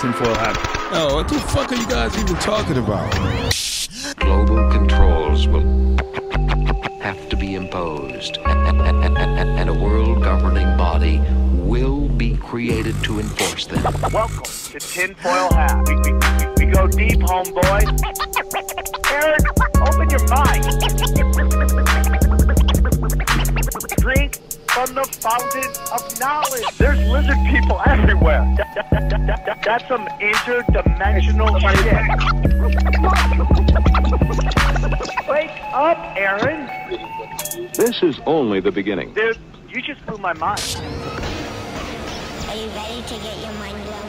tinfoil hat. Oh, what the fuck are you guys even talking about? Global controls will have to be imposed, and a world governing body will be created to enforce them. Welcome to Tinfoil Hat. We go deep, homeboy. Aaron, open your mind. Drink from the fountain of knowledge. There's lizard people everywhere. That's some interdimensional shit. Wake up, Aaron. This is only the beginning. Dude, you just blew my mind. Are you ready to get your mind blown?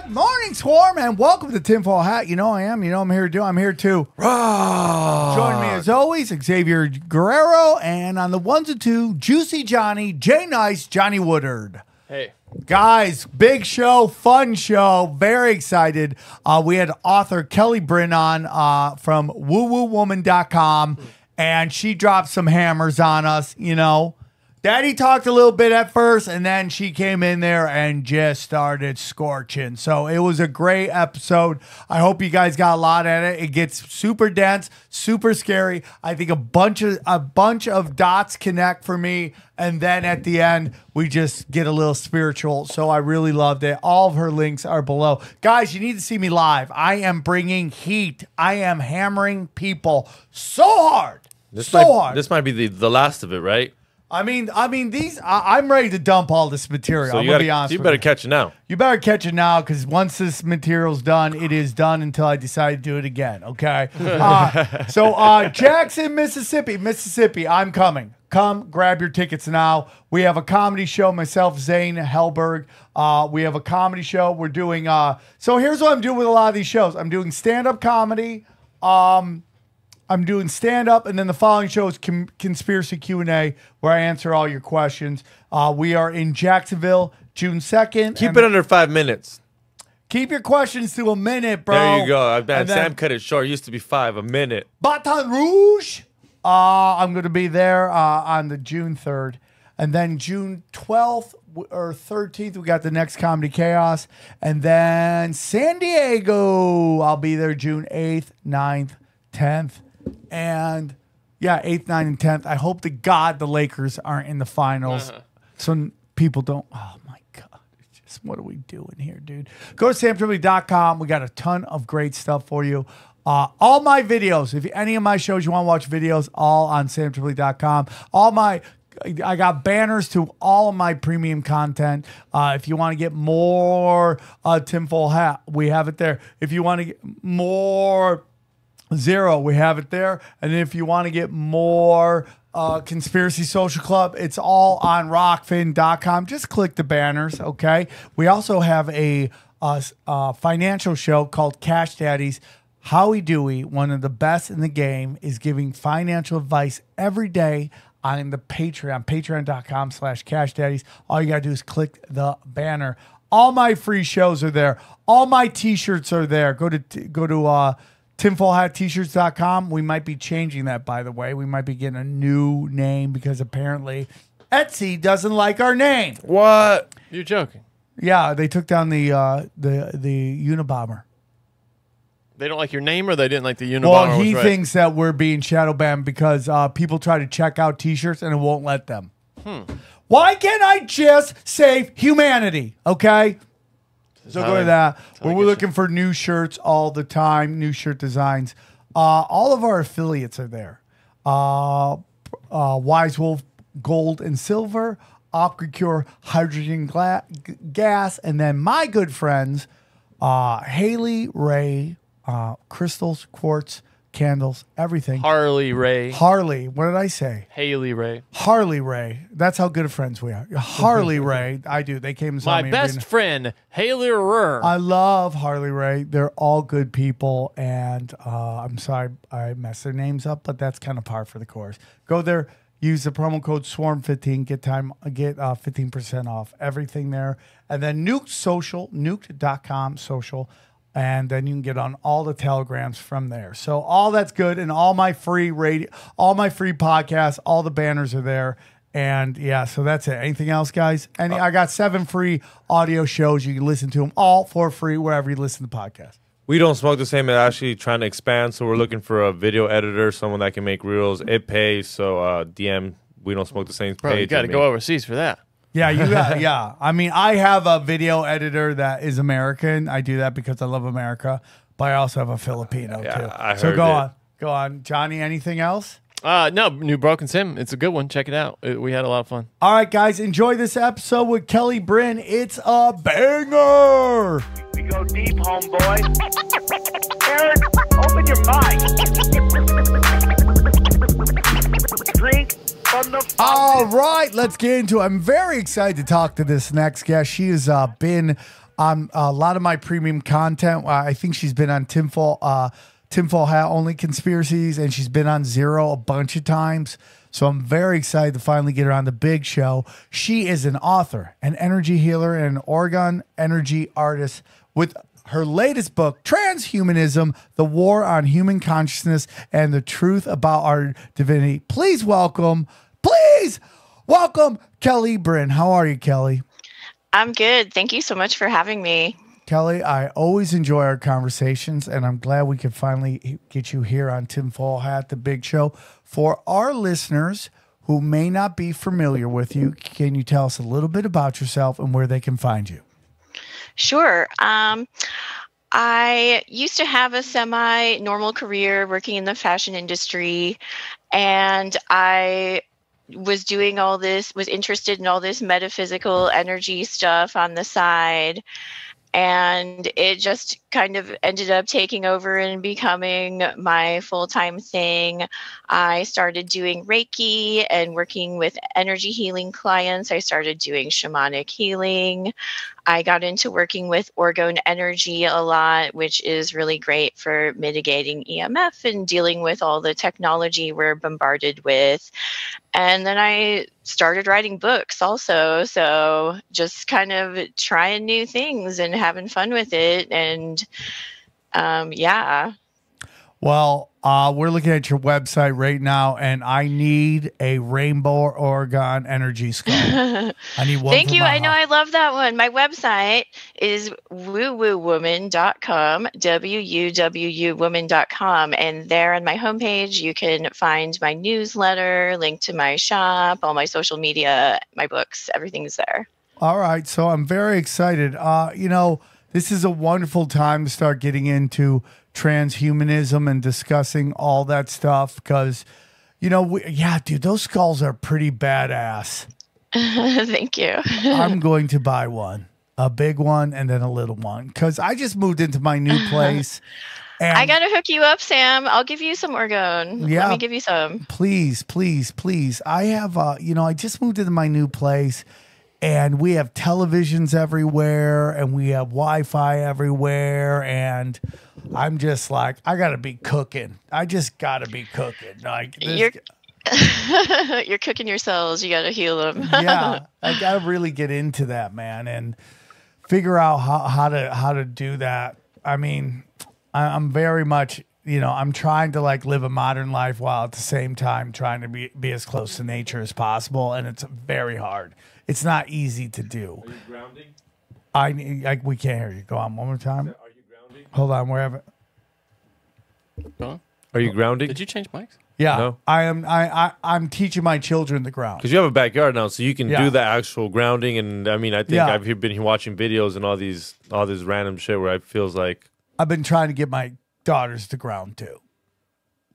Good morning, Swarm, and welcome to Tinfoil Hat. You know I am. You know I'm here to do. I'm here to join me as always, Xavier Guerrero, and on the ones and two, Juicy Johnny, Jay Nice, Johnny Woodard. Hey. Guys, big show, fun show, very excited. We had author Kelly Brinn on from woowoowoman.com, and she dropped some hammers on us, you know. Daddy talked a little bit at first, and then she came in there and just started scorching. So it was a great episode. I hope you guys got a lot at it. It gets super dense, super scary. I think a bunch of dots connect for me, and then at the end, we just get a little spiritual. So I really loved it. All of her links are below. Guys, you need to see me live. I am bringing heat. I am hammering people so hard. This might be the last of it, right? I mean, I'm ready to dump all this material. So I'm gonna be honest. You better catch it now. You better catch it now, because once this material's done, it is done until I decide to do it again. Okay. So Jackson, Mississippi, I'm coming. Come grab your tickets now. We have a comedy show. Myself, Zane Hellberg. We have a comedy show. We're doing. So here's what I'm doing with a lot of these shows. I'm doing stand-up comedy. I'm doing stand-up, and then the following show is Conspiracy Q&A, where I answer all your questions. We are in Jacksonville, June 2nd. Keep it under 5 minutes. Keep your questions to a minute, bro. There you go. And Sam cut it short. It used to be 5, a minute. Baton Rouge. I'm going to be there on the June 3rd. And then June 12th or 13th, we got the next Comedy Chaos. And then San Diego, I'll be there June 8th, 9th, 10th. And yeah, 8th, 9th, and 10th. I hope to God the Lakers aren't in the finals. So people don't. Oh my God. It's just, what are we doing here, dude? Go to samtripoli.com. We got a ton of great stuff for you. All my videos, if any of my shows you want to watch videos, all on samtripoli.com. I got banners to all of my premium content. If you want to get more tinfoil hat, we have it there. If you want to get more Zero, we have it there. And if you want to get more Conspiracy Social Club, it's all on rockfin.com. Just click the banners, okay? We also have a financial show called Cash Daddies. Howie Dewey, one of the best in the game, is giving financial advice every day on the Patreon, patreon.com/Cash Daddies. All you got to do is click the banner. All my free shows are there. All my T-shirts are there. Go to tinfoilhattshirts.com. We might be changing that, by the way. We might be getting a new name because apparently Etsy doesn't like our name. What? You're joking. Yeah, they took down the Unabomber. They don't like your name, or they didn't like the Unabomber? Well, he thinks that we're being shadow banned because people try to check out T-shirts and it won't let them. Why can't I just save humanity? Okay. So go to that. We're looking for new shirts all the time, new shirt designs. All of our affiliates are there. Wise Wolf Gold and Silver, Opticure Hydrogen Gas, and then my good friends, Haley Ray, crystals, quartz, candles, everything. Harley Ray. Harley. What did I say? Haley Ray. Harley Ray. That's how good of friends we are. Harley Ray. I do. They came and saw me. My best friend, Haley Ray. I love Harley Ray. They're all good people, and I'm sorry I messed their names up, but that's kind of par for the course. Go there. Use the promo code SWARM15. Get 15% off everything there. And then Nuke Social, nuked.com social. And then you can get on all the telegrams from there. So all that's good, and all my free radio, all my free podcasts, all the banners are there. And yeah, so that's it. Anything else, guys? I got 7 free audio shows. You can listen to them all for free wherever you listen to podcasts. We don't smoke the same. It's actually trying to expand, so we're looking for a video editor, someone that can make reels. It pays, so DM. We don't smoke the same. Bro, you got to go overseas for that. Yeah, you got. Yeah, I mean, I have a video editor that is American. I do that because I love America, but I also have a Filipino too. I so heard go on, Johnny. Anything else? No, new Broken Sim. It's a good one. Check it out. We had a lot of fun. All right, guys, enjoy this episode with Kelly Brinn. It's a banger. We go deep, homeboy. Aaron, open your mind. Drink from the All right, let's get into it. I'm very excited to talk to this next guest. She has been on a lot of my premium content. I think she's been on Tinfoil Hat Only Conspiracies, and she's been on Zero a bunch of times. So I'm very excited to finally get her on the big show. She is an author, an energy healer, and an Oregon energy artist with her latest book, Transhumanism, The War on Human Consciousness and the Truth About Our Divinity. Please welcome Kelly Brinn. How are you, Kelly? I'm good. Thank you so much for having me. Kelly, I always enjoy our conversations, and I'm glad we could finally get you here on Tinfoil Hat, the big show. For our listeners who may not be familiar with you, can you tell us a little bit about yourself and where they can find you? Sure. I used to have a semi-normal career working in the fashion industry, and I was doing all this, was interested in all this metaphysical energy stuff on the side. And it just kind of ended up taking over and becoming my full-time thing. I started doing Reiki and working with energy healing clients. I started doing shamanic healing. I got into working with orgone energy a lot, which is really great for mitigating EMF and dealing with all the technology we're bombarded with. And then I started writing books also. So just kind of trying new things and having fun with it. And yeah. Well, we're looking at your website right now, and I need a rainbow Oregon energy skull. I need one. Thank you. I know. I love that one. My website is woowoowoman.com, WUWUwoman.com. And there on my homepage, you can find my newsletter, link to my shop, all my social media, my books, everything's there. All right. So I'm very excited. This is a wonderful time to start getting into transhumanism and discussing all that stuff because, dude, those skulls are pretty badass. Thank you. I'm going to buy one, a big one and then a little one, because I just moved into my new place. And I got to hook you up, Sam. I'll give you some orgone. Yeah, let me give you some. Please, please, please. I have, I just moved into my new place. And we have televisions everywhere, and we have Wi-Fi everywhere, and I'm just like, I gotta be cooking. I just gotta be cooking. Like you're cooking your cells. You gotta heal them. Yeah, I gotta really get into that, man, and figure out how to do that. I mean, I'm very much, I'm trying to like live a modern life while at the same time trying to be as close to nature as possible, and it's very hard. It's not easy to do. Are you grounding? We can't hear you. Go on one more time. Are you grounding? Hold on. Wherever. Huh? Are you grounding? Did you change mics? Yeah, No? I am. I'm teaching my children the ground. Because you have a backyard now, so you can Yeah. do the actual grounding. And I mean, I think Yeah. I've been watching videos and all this random shit where it feels like I've been trying to get my daughters to ground too.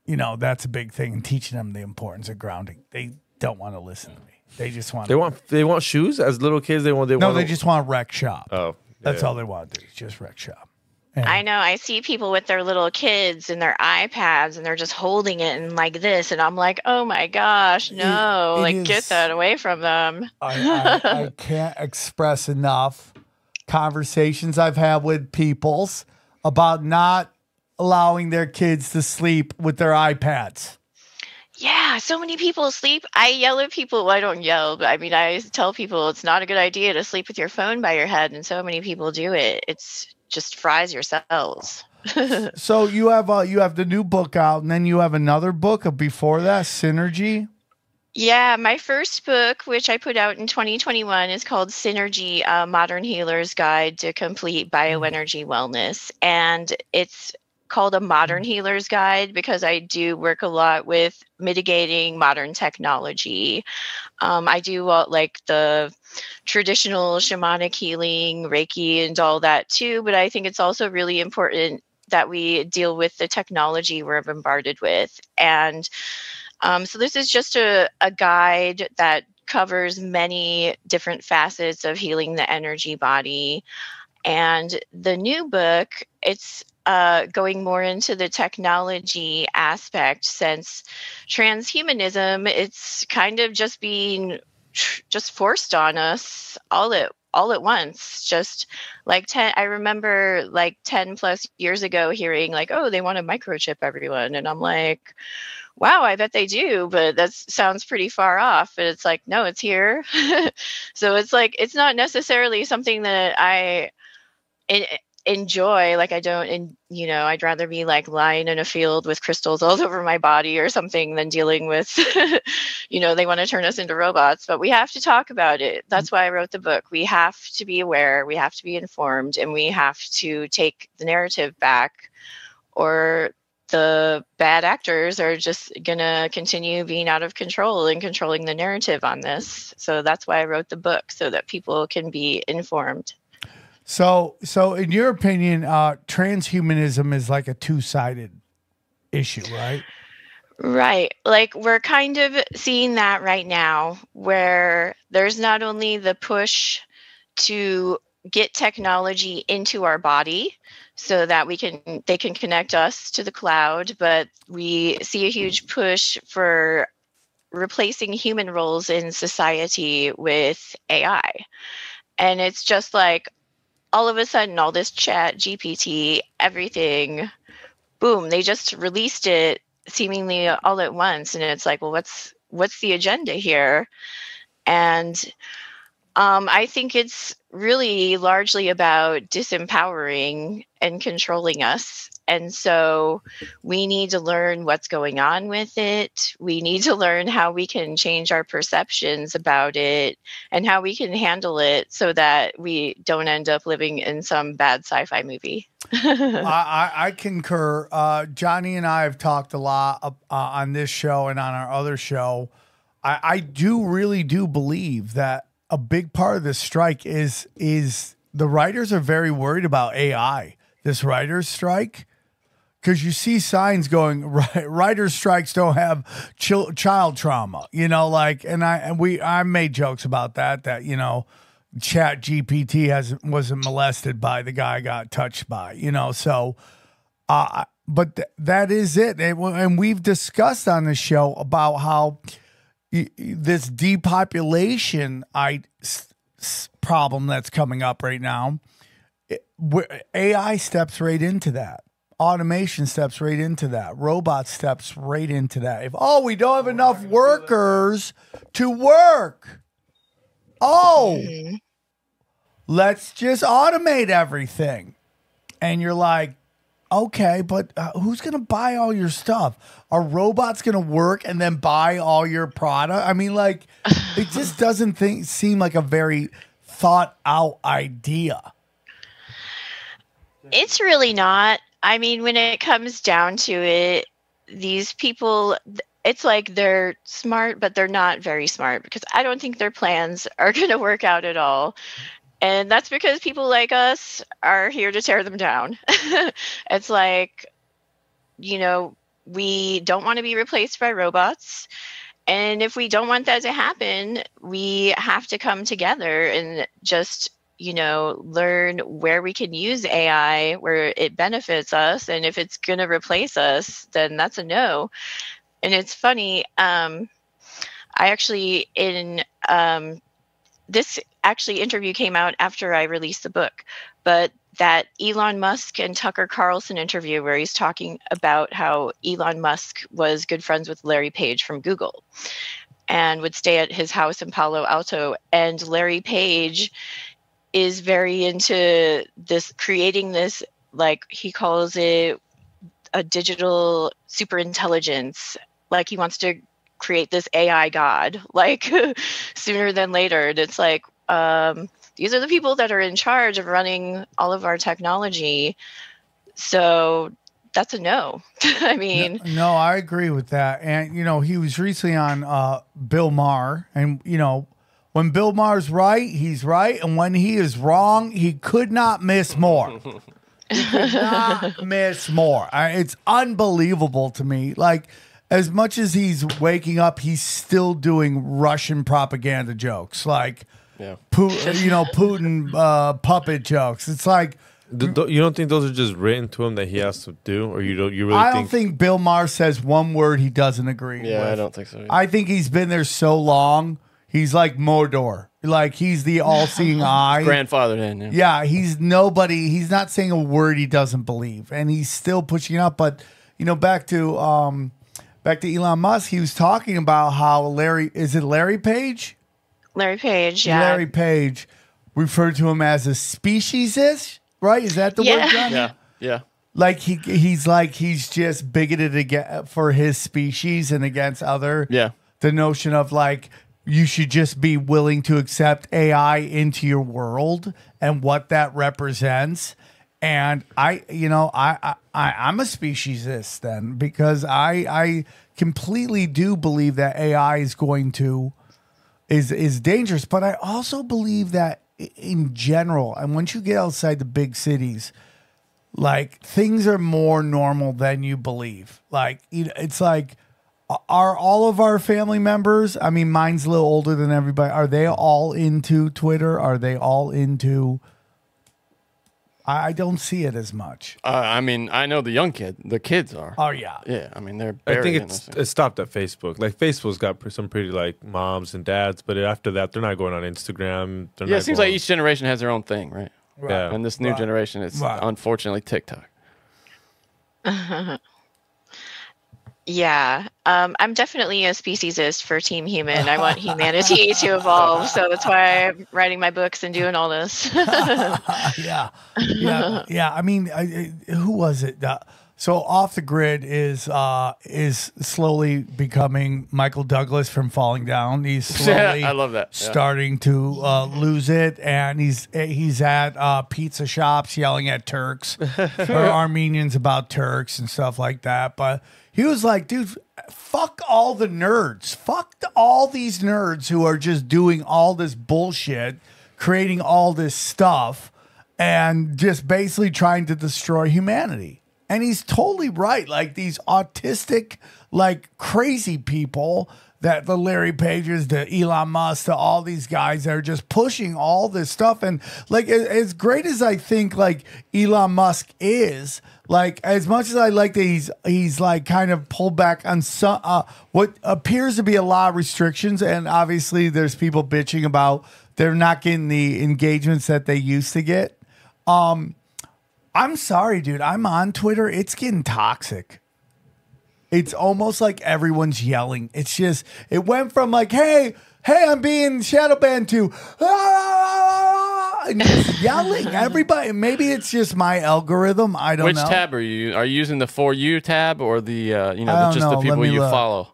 That's a big thing, and teaching them the importance of grounding. They don't want to listen to me. They just want. they want shoes as little kids. They just want to wreck shop. Oh, That's yeah. all they want to do. Is just wreck shop. And I know. I see people with their little kids and their iPads, and they're just holding it and like this, and I'm like, oh my gosh, no! Get that away from them. I can't express enough conversations I've had with peoples about not allowing their kids to sleep with their iPads. Yeah, so many people sleep. I yell at people. Well, I don't yell, but I mean, I tell people it's not a good idea to sleep with your phone by your head, and so many people do it. It's just fries your cells. So you have the new book out, and then you have another book before that, Synergy. Yeah, my first book, which I put out in 2021, is called Synergy, a Modern Healer's Guide to Complete Bioenergy Wellness. And it's called a Modern Healer's Guide because I do work a lot with mitigating modern technology. I do like the traditional shamanic healing, Reiki, and all that too. But I think it's also really important that we deal with the technology we're bombarded with. And so this is just a guide that covers many different facets of healing the energy body. And the new book, it's going more into the technology aspect, since transhumanism, it's kind of just being just forced on us all at once. Just like I remember like 10 plus years ago hearing like, oh, they want to microchip everyone. And I'm like, wow, I bet they do, but that sounds pretty far off. And it's like, no, it's here. So it's like, it's not necessarily something that I enjoy. Like I don't, and I'd rather be like lying in a field with crystals all over my body or something than dealing with, they want to turn us into robots, but we have to talk about it. That's why I wrote the book. We have to be aware, we have to be informed, and we have to take the narrative back, or the bad actors are just going to continue being out of control and controlling the narrative on this. So that's why I wrote the book, so that people can be informed. So in your opinion, transhumanism is like a two-sided issue, right? Right. Like we're kind of seeing that right now, where there's not only the push to get technology into our body so that they can connect us to the cloud, but we see a huge push for replacing human roles in society with AI. And it's just like all of a sudden, all this chat, GPT, everything, boom, they just released it seemingly all at once. And it's like, well, what's the agenda here? And I think it's really largely about disempowering and controlling us. And so we need to learn what's going on with it. We need to learn how we can change our perceptions about it and how we can handle it so that we don't end up living in some bad sci-fi movie. I concur. Johnny and I have talked a lot on this show and on our other show. I really do believe that a big part of this strike is the writers are very worried about AI. This writer's strike, because you see signs going, writer's strikes don't have child trauma, I made jokes about that Chat GPT wasn't molested by the guy got touched by, but that is it. And we've discussed on the show about how this depopulation problem that's coming up right now, AI steps right into that. Automation steps right into that. Robot steps right into that. If we don't have enough workers to work. Let's just automate everything. And you're like, okay, but who's going to buy all your stuff? Are robots going to work and then buy all your product? I mean, like, it just doesn't seem like a very thought out idea. It's really not. I mean, when it comes down to it, these people, it's like they're smart, but they're not very smart, because I don't think their plans are going to work out at all. And that's because people like us are here to tear them down. It's like, we don't want to be replaced by robots. And if we don't want that to happen, we have to come together and just, learn where we can use AI, where it benefits us. And if it's going to replace us, then that's a no. And it's funny. I actually, this interview came out after I released the book, but that Elon Musk and Tucker Carlson interview where he's talking about how Elon Musk was good friends with Larry Page from Google and would stay at his house in Palo Alto. And Larry Page is very into creating this, like he calls it, a digital super intelligence. Like he wants to create this AI god, like sooner than later. And it's like, these are the people that are in charge of running all of our technology. So that's a no. I mean, no, I agree with that. And, you know, he was recently on Bill Maher. And, you know, when Bill Maher's right, he's right. And when he is wrong, he could not miss more. He could not miss more. It's unbelievable to me. Like, as much as he's waking up, he's still doing Russian propaganda jokes. Like, Putin puppet jokes. It's like, you don't think those are just written to him that he has to do, or you really? I don't think Bill Maher says one word he doesn't agree with. Yeah, I don't think so either. I think he's been there so long. He's like Mordor. Like, he's the all-seeing eye. Grandfather then. Yeah, he's nobody. He's not saying a word he doesn't believe, and he's still pushing it up. But, you know, back to Elon Musk, he was talking about how Larry Page? Larry Page, yeah. Larry Page referred to him as a speciesist, right? Is that the word, John? Yeah. Like he's just bigoted for his species and against other. Yeah. The notion of like you should just be willing to accept AI into your world and what that represents. And I'm a speciesist then, because I completely do believe that AI is going to is dangerous. But I also believe that in general, and once you get outside the big cities, like things are more normal than you believe. Like, it's like, are all of our family members, I mean, mine's a little older than everybody, are they all into Twitter? Are they all into... I don't see it as much. I mean, I know the kids are. Oh, yeah. Yeah, I mean, they're I think it stopped at Facebook. Like, Facebook's got some pretty, like, moms and dads, but after that, they're not going on Instagram. Yeah, it seems like each generation has their own thing, right? Yeah. And this new generation is unfortunately TikTok. Yeah, I'm definitely a speciesist for Team Human. I want humanity to evolve, so that's why I'm writing my books and doing all this. Yeah. I mean, who was it? So Off the Grid is slowly becoming Michael Douglas from Falling Down. He's slowly I love that. starting to lose it, and he's at pizza shops yelling at Turks or Armenians about Turks and stuff like that. But he was like, dude, fuck all the nerds. Fuck all these nerds who are just doing all this bullshit, creating all this stuff, and just basically trying to destroy humanity. And he's totally right. Like, these autistic, like, crazy people, that the Larry Pages, the Elon Musk, to all these guys that are just pushing all this stuff. And, like, as great as I think, like, Elon Musk is, like, as much as I like that he's like kind of pulled back on some what appears to be a lot of restrictions, and obviously there's people bitching about they're not getting the engagements that they used to get. I'm sorry, dude. I'm on Twitter. It's getting toxic. It's almost like everyone's yelling. It's just, it went from like, hey, I'm being shadow banned to, and just yelling. Everybody, maybe it's just my algorithm. I don't know. Which tab are you? Are you using the For You tab or the, just know. the people Let me you look. follow?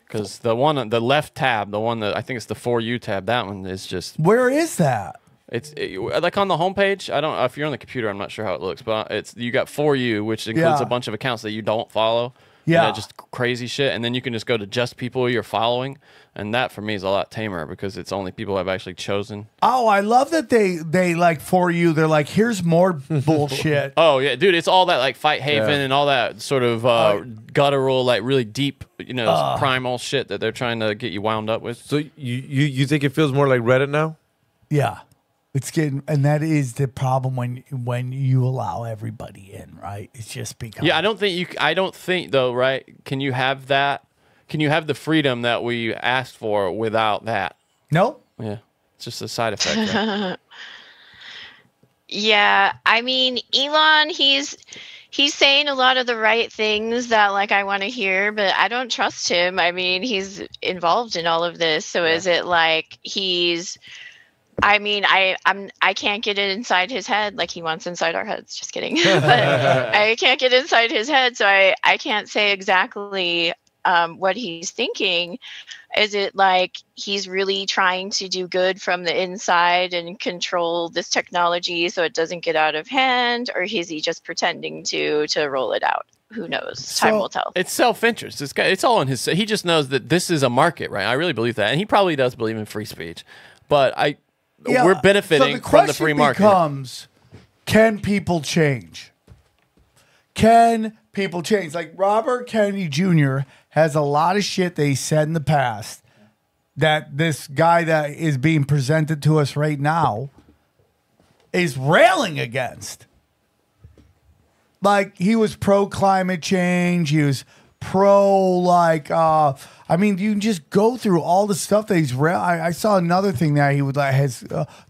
Because the left tab, the one that I think it's the For You tab, that one is just. Where is that? It's like on the homepage. I don't. If you're on the computer, I'm not sure how it looks, but you got For You, which includes a bunch of accounts that you don't follow. Yeah, just crazy shit, and then you can just go to just people you're following, and that for me is a lot tamer because it's only people I've actually chosen. Oh, I love that they like For You. They're like, here's more bullshit. Oh yeah, dude, it's all that like Fight Haven and all that sort of guttural, like really deep, primal shit that they're trying to get you wound up with. So you think it feels more like Reddit now? Yeah. It's getting, and that is the problem when you allow everybody in, right? It's just becoming. Yeah, I don't think though, right? Can you have that? Can you have the freedom that we asked for without that? Nope. Yeah, it's just a side effect. Right? Yeah, I mean, Elon, he's saying a lot of the right things that like I want to hear, but I don't trust him. I mean, he's involved in all of this, so is it like he's? I mean, I can't get it inside his head like he wants inside our heads. Just kidding. But I can't get inside his head, so I can't say exactly what he's thinking. Is it like he's really trying to do good from the inside and control this technology so it doesn't get out of hand, or is he just pretending to roll it out? Who knows? Time will tell. It's self-interest. It's all in his. He just knows that this is a market, right? I really believe that, and he probably does believe in free speech. But we're benefiting from the free market. Becomes, can people change? Can people change? Like Robert Kennedy Jr. has a lot of shit that he said in the past that this guy that is being presented to us right now is railing against. Like, he was pro climate change. He was pro, like, I mean, you can just go through all the stuff that he's I saw another thing that he has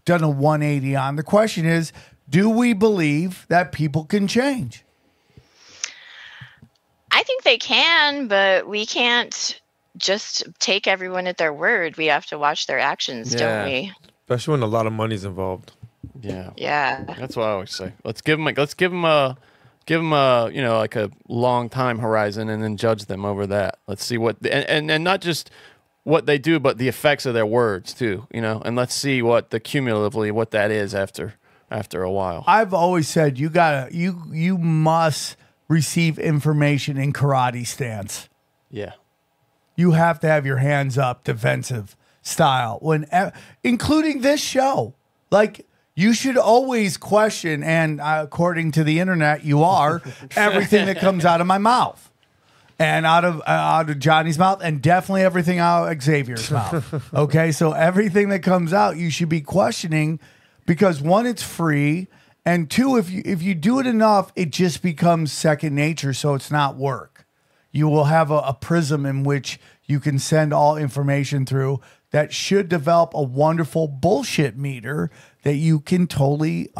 done a 180 on. The question is, do we believe that people can change? I think they can, but we can't just take everyone at their word. We have to watch their actions, don't we? Especially when a lot of money's involved. Yeah. Yeah. That's what I always say. Let's give them a you know, like a long time horizon, and then judge them over that. Let's see what and not just what they do, but the effects of their words too. You know, and let's see what the cumulatively what that is after a while. I've always said you must receive information in karate stance. Yeah. You have to have your hands up, defensive style, including this show. Like, you should always question, and according to the internet, you are, everything that comes out of my mouth, and out of Johnny's mouth, and definitely everything out of Xavier's mouth. Okay, so everything that comes out, you should be questioning, because one, it's free, and two, if you do it enough, it just becomes second nature. So it's not work. You will have a prism in which you can send all information through that should develop a wonderful bullshit meter that you can totally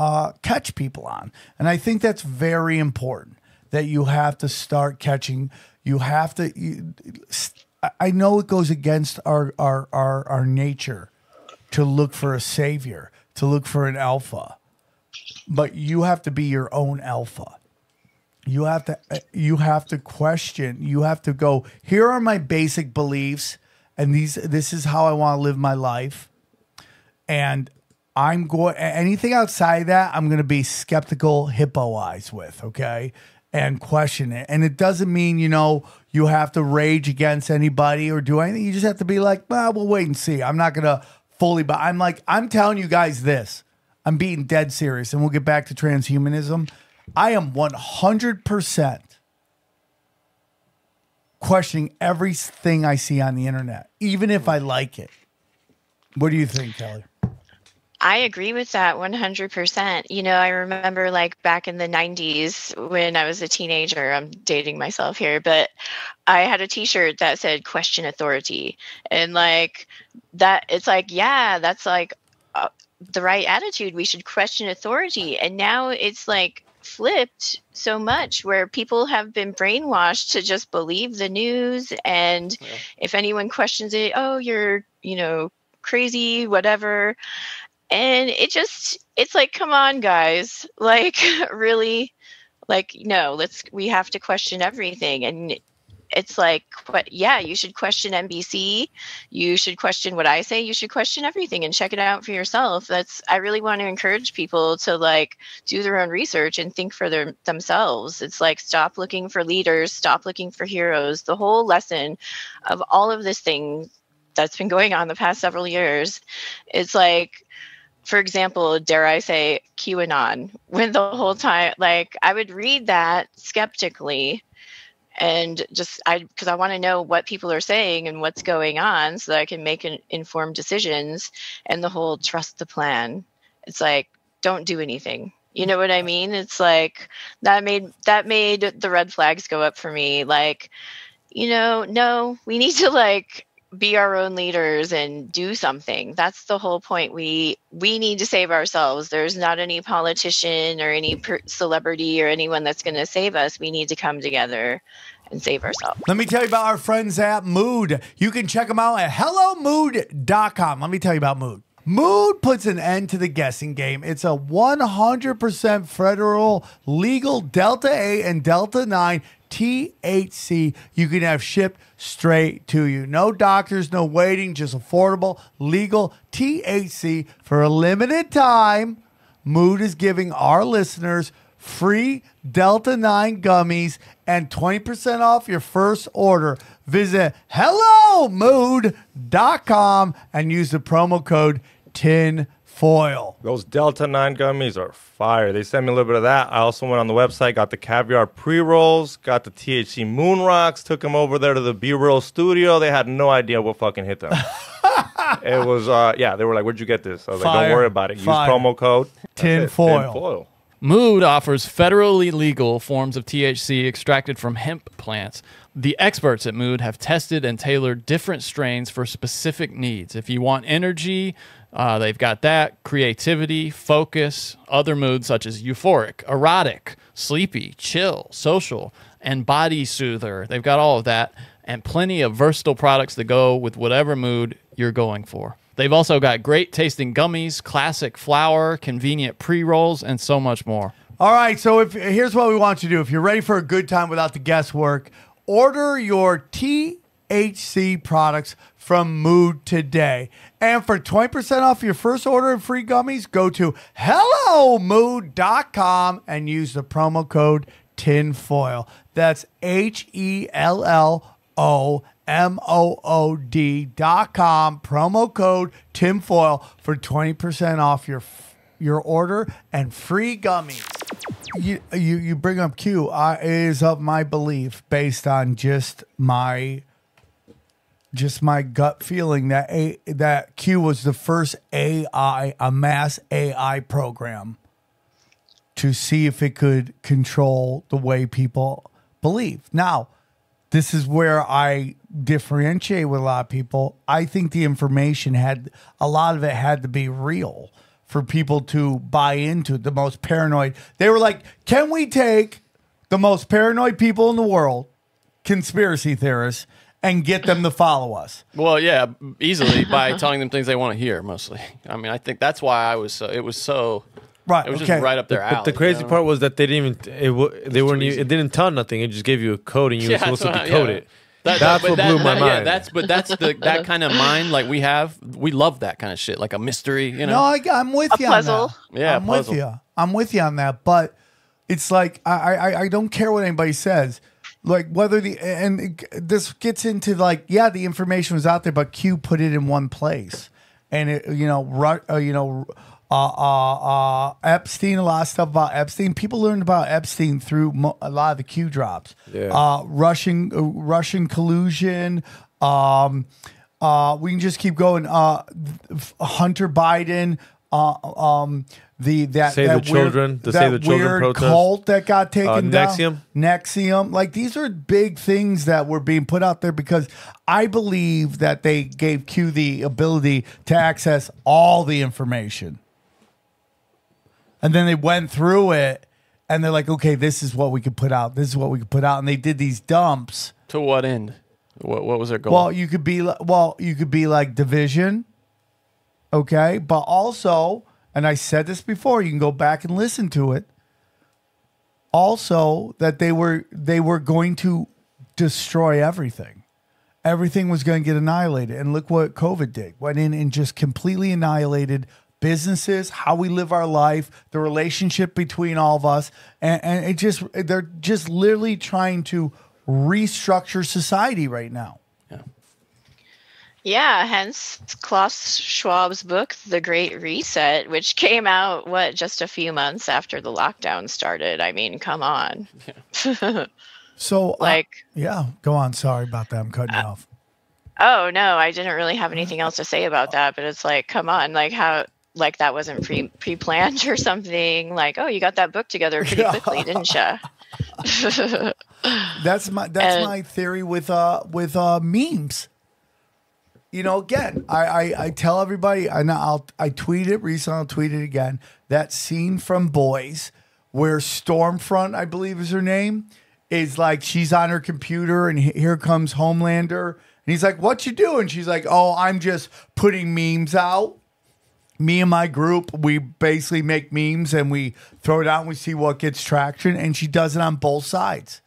catch people on. And I think that's very important, that you have to start catching. You have to. I know it goes against our nature to look for a savior, to look for an alpha, but you have to be your own alpha. You have to question. You have to go, here are my basic beliefs, and this is how I want to live my life. And I'm going, anything outside of that, I'm going to be skeptical hippo eyes with, okay? And question it. And it doesn't mean, you have to rage against anybody or do anything. You just have to be like, well, we'll wait and see. I'm not going to fully, but I'm telling you guys this. I'm being dead serious, and we'll get back to transhumanism. I am 100% questioning everything I see on the internet, even if I like it. What do you think, Kelly? I agree with that 100%. I remember like back in the 90s when I was a teenager, I'm dating myself here, but I had a t-shirt that said question authority. And like that, it's like, yeah, that's like the right attitude. We should question authority. And now it's like flipped so much where people have been brainwashed to just believe the news. And if anyone questions it, oh, you're, crazy, whatever. And it's like, come on, guys, like, really, like, no, we have to question everything. And it's like, yeah, you should question NBC. You should question what I say. You should question everything and check it out for yourself. I really want to encourage people to like do their own research and think for themselves. It's like, stop looking for leaders, stop looking for heroes. The whole lesson of all of this thing that's been going on the past several years, it's like, for example, dare I say QAnon, when the whole time, like I would read that skeptically and because I want to know what people are saying and what's going on so that I can make informed decisions, and the whole trust the plan. It's like, don't do anything. You know what I mean? It's like that made the red flags go up for me. Like, no, we need to like be our own leaders and do something. That's the whole point. We need to save ourselves. There's not any politician or any celebrity or anyone that's going to save us. We need to come together and save ourselves. Let me tell you about our friends at Mood. You can check them out at hellomood.com. Let me tell you about Mood. Mood puts an end to the guessing game. It's a 100% federal legal Delta 8 and Delta 9 THC you can have shipped straight to you. No doctors, no waiting, just affordable, legal THC for a limited time. Mood is giving our listeners free Delta 9 gummies and 20% off your first order. Visit HelloMood.com and use the promo code TINFOIL. Those Delta 9 gummies are fire. They sent me a little bit of that. I also went on the website, got the caviar pre-rolls, got the THC moon rocks, took them over there to the B-Roll studio. They had no idea what fucking hit them. It was, they were like, where'd you get this? I was like, don't worry about it. Use promo code TINFOIL. Mood offers federally legal forms of THC extracted from hemp plants. The experts at Mood have tested and tailored different strains for specific needs. If you want energy, they've got that, creativity, focus, other moods such as euphoric, erotic, sleepy, chill, social, and body soother. They've got all of that and plenty of versatile products that go with whatever mood you're going for. They've also got great tasting gummies, classic flower, convenient pre-rolls, and so much more. All right, so here's what we want you to do. If you're ready for a good time without the guesswork, order your THC products from Mood today. And for 20% off your first order of free gummies, go to HelloMood.com and use the promo code TINFOIL. That's HelloMood.com, promo code TINFOIL for 20% off your order and free gummies. You bring up Q. Is of my belief, based on just my gut feeling, that Q was the first AI, a mass AI program to see if it could control the way people believe. Now, this is where I differentiate with a lot of people. I think the information a lot of it had to be real for people to buy into. The most paranoid. They were like, can we take the most paranoid people in the world, conspiracy theorists, and get them to follow us? Well, yeah, easily by telling them things they want to hear, mostly. I mean, I think that's why it was so... Right, it was just right up their alley. But the crazy part was that they didn't even it didn't tell nothing. It just gave you a code and you were supposed to decode it. That's what blew my mind. Yeah, that's that kind of mind like we have. We love that kind of shit, like a mystery. You know, no, I'm with you on that. Yeah, I'm with you. I'm with you on that. But it's like I don't care what anybody says. Like whether this gets into like, yeah, the information was out there, but Q put it in one place, and it Epstein, a lot of stuff about Epstein. People learned about Epstein through a lot of the Q drops. Yeah. Russian collusion. We can just keep going. Hunter Biden. The Save the Children protest. Cult that got taken down. Nexium. Like, these are big things that were being put out there because I believe that they gave Q the ability to access all the information. And then they went through it and they're like, okay, this is what we could put out. This is what we could put out. And they did these dumps. To what end? What was their goal? Well, you could be like division. Okay. But also, and I said this before, you can go back and listen to it. Also, that they were going to destroy everything. Everything was going to get annihilated. And look what COVID did. Went in and just completely annihilated businesses, how we live our life, the relationship between all of us. And they're just literally trying to restructure society right now. Yeah, hence Klaus Schwab's book, The Great Reset, which came out, just a few months after the lockdown started. I mean, come on. Yeah. So, go on. Sorry about that. I'm cutting you off. Oh, no, I didn't really have anything else to say about that, but it's like, come on, like how, like that wasn't pre-planned or something. Like, oh, you got that book together pretty quickly, didn't you? That's my theory with memes. You know, again, I tell everybody, and I tweet it recently, I'll tweet it again. That scene from Boys where Stormfront, I believe is her name, is like she's on her computer and here comes Homelander. And he's like, what you doing? She's like, oh, I'm just putting memes out. Me and my group, we basically make memes and we throw it out and we see what gets traction. And she does it on both sides.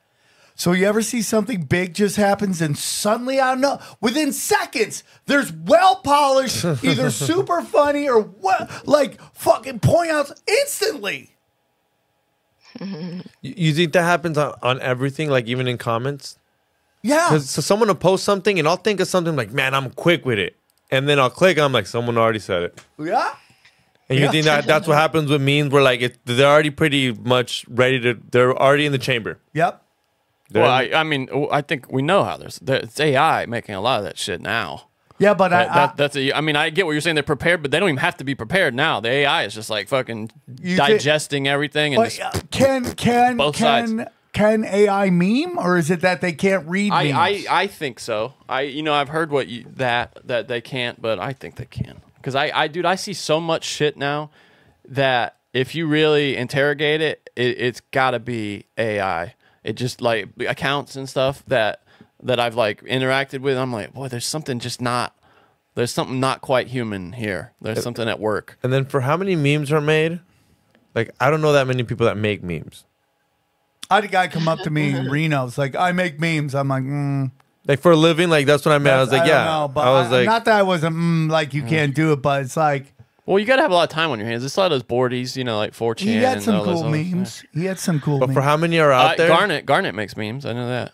So you ever see something big just happens and suddenly I don't know, within seconds, there's well-polished, either super funny or what, like fucking point outs instantly. You think that happens on everything, like even in comments? Yeah. So someone will post something and I'll think of something like, man, I'm quick with it. And then I'll click and I'm like, someone already said it. Yeah. And you think that's what happens with memes where like they're already pretty much ready to, they're already in the chamber. Yep. Well, I mean, I think we know how it's AI making a lot of that shit now. Yeah, but I mean, I get what you're saying. They're prepared, but they don't even have to be prepared now. The AI is just like fucking digesting everything and just both sides. Can AI meme, or is it that they can't read memes? I think so. I've heard that they can't, but I think they can. Because dude, I see so much shit now that if you really interrogate it, it's got to be AI. It just like accounts and stuff that I've like interacted with. I'm like, boy, there's something not quite human here. There's something at work. And then for how many memes are made? Like, I don't know that many people that make memes. I had a guy come up to me in Reno. It's like, I make memes. I'm like, Like for a living, like that's what I meant. I was like, yeah. Know, but I was like, not that I wasn't like you can't do it, but it's like. Well, you got to have a lot of time on your hands. It's a lot of those boardies, like 4chan. He had some cool others. memes. He had some cool memes. But for how many are out there? Garnet makes memes. I know that.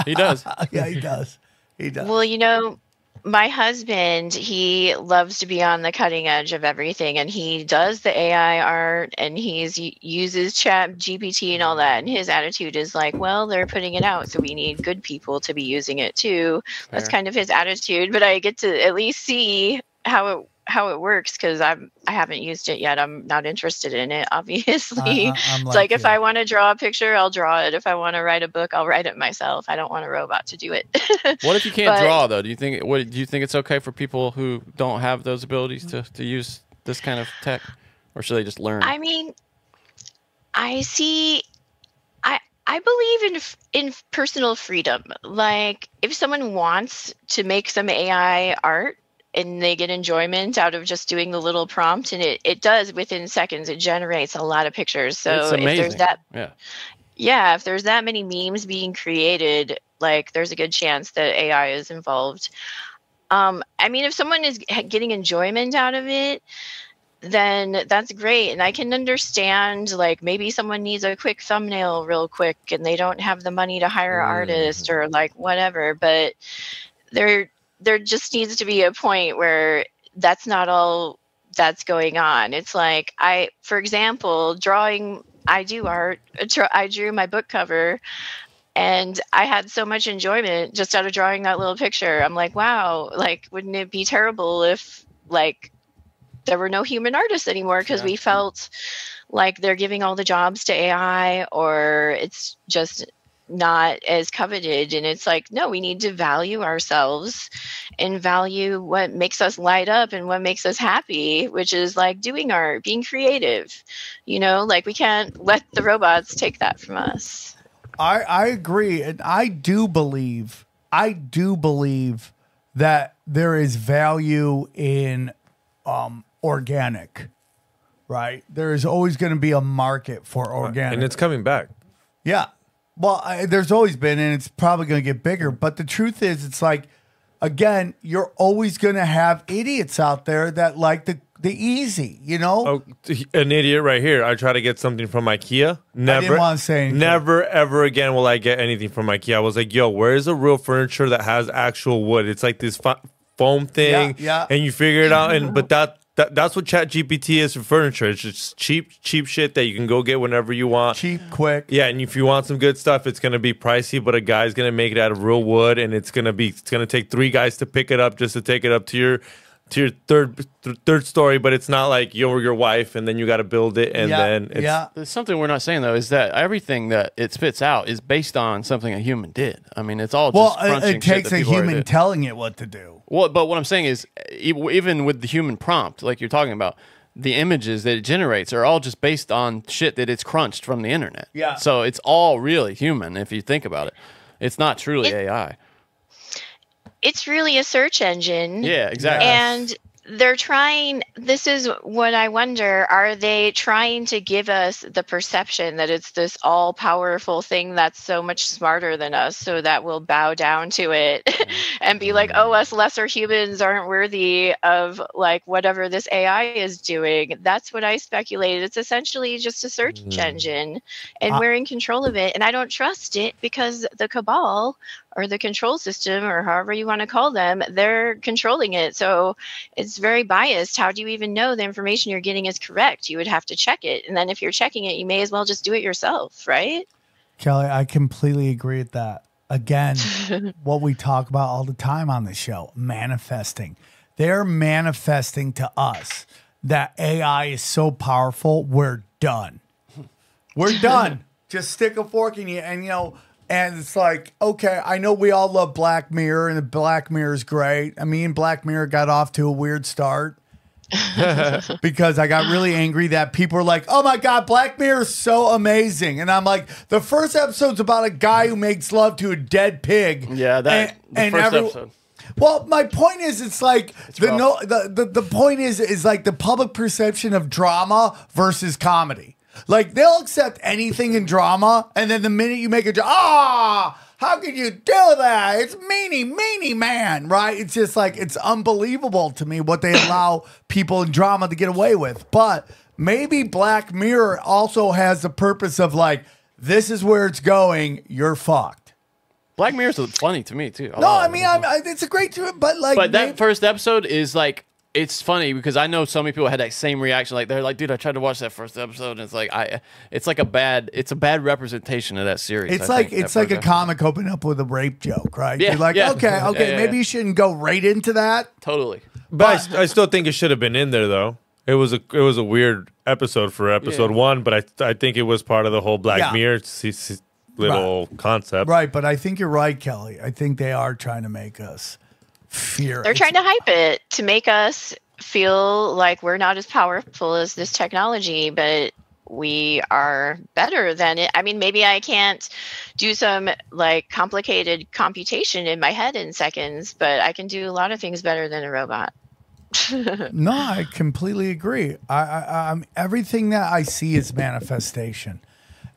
He does. Yeah, he does. He does. Well, my husband, he loves to be on the cutting edge of everything, and he does the AI art, and uses Chat GPT and all that. And his attitude is like, well, they're putting it out, so we need good people to be using it too. That's kind of his attitude. But I get to at least see how it works because I haven't used it yet. I'm not interested in it, obviously. It's like if I want to draw a picture, I'll draw it. If I want to write a book, I'll write it myself. I don't want a robot to do it. What if you can't draw though? Do you think it's okay for people who don't have those abilities to use this kind of tech, or should they just learn? I mean, I believe in personal freedom. Like if someone wants to make some AI art, and they get enjoyment out of just doing the little prompt, and it does within seconds. It generates a lot of pictures. So if there's if there's that many memes being created, like there's a good chance that AI is involved. I mean, if someone is getting enjoyment out of it, then that's great. And I can understand, like maybe someone needs a quick thumbnail real quick and they don't have the money to hire an artist or like whatever, but there just needs to be a point where that's not all that's going on. It's like for example, I do art. I drew my book cover and I had so much enjoyment just out of drawing that little picture. I'm like, wow, like, wouldn't it be terrible if like there were no human artists anymore because we felt like they're giving all the jobs to AI or it's just not as coveted. And it's like, no, we need to value ourselves and value what makes us light up and what makes us happy, which is like doing art, being creative, like we can't let the robots take that from us. I agree. And I do believe that there is value in organic, right? There is always going to be a market for organic. And it's coming back. Yeah. Well, there's always been, and it's probably going to get bigger. But the truth is, it's like, again, you're always going to have idiots out there that like the easy, Oh, an idiot right here. I try to get something from IKEA. Never, I didn't want to say anything. Never, ever again will I get anything from IKEA. I was like, yo, where is the real furniture that has actual wood? It's like this foam thing. Yeah. And you figure it out. But that's what Chat GPT is for furniture. It's just cheap shit that you can go get whenever you want. Cheap, quick. Yeah, and if you want some good stuff, it's gonna be pricey, but a guy's gonna make it out of real wood, and it's gonna take 3 guys to pick it up just to take it up to your third story. But it's not like you're your wife, and then you got to build it, and then it's There's something we're not saying though is that everything that it spits out is based on something a human did. I mean, it's all just crunching it takes shit that a people already human did. telling it what to do. Well, but what I'm saying is, even with the human prompt, like you're talking about, the images that it generates are all just based on shit that it's crunched from the internet. Yeah. So it's all really human if you think about it. It's not truly AI. It's really a search engine. Yeah, exactly. And they're trying, this is what I wonder, are they trying to give us the perception that it's this all powerful thing that's so much smarter than us, so that we'll bow down to it and be like, oh, us lesser humans aren't worthy of like whatever this AI is doing? That's what I speculated. It's essentially just a search engine, and we're in control of it, and I don't trust it because the cabal or the control system, or however you want to call them, they're controlling it. So it's very biased. How do you even know the information you're getting is correct? You would have to check it. And then if you're checking it, you may as well just do it yourself, right? Kelly, I completely agree with that. Again, what we talk about all the time on the show, manifesting. They're manifesting to us that AI is so powerful, we're done. We're done. Just stick a fork in you. And, you know, and it's like, okay, I know we all love Black Mirror, and the Black Mirror is great. I mean, Black Mirror got off to a weird start because I got really angry that people were like, oh my God, Black Mirror is so amazing. And I'm like, the first episode's about a guy who makes love to a dead pig. Yeah, that the first episode. Well, my point is, it's like the point is like the public perception of drama versus comedy. Like, they'll accept anything in drama, and then the minute you make a how could you do that? It's meanie man, right? It's just like, it's unbelievable to me what they allow people in drama to get away with. But maybe Black Mirror also has the purpose of like, this is where it's going, you're fucked. Black Mirror's funny to me, too. No, I mean, it's a great, but like... But that first episode is like... It's funny because I know so many people had that same reaction. Like, they're like, dude, I tried to watch that first episode, and it's like it's a bad representation of that series. It's like a comic opening up with a rape joke, right? Yeah, you're like, okay, maybe you shouldn't go right into that. Totally. But I still think it should have been in there though. It was a weird episode for episode 1, but I think it was part of the whole Black Mirror little concept. Right, but I think you're right, Kelly. I think they are trying to make us fear. They're trying to hype it to make us feel like we're not as powerful as this technology, but we are better than it. I mean, maybe I can't do some like complicated computation in my head in seconds, but I can do a lot of things better than a robot. No, I completely agree. I'm everything that I see is manifestation.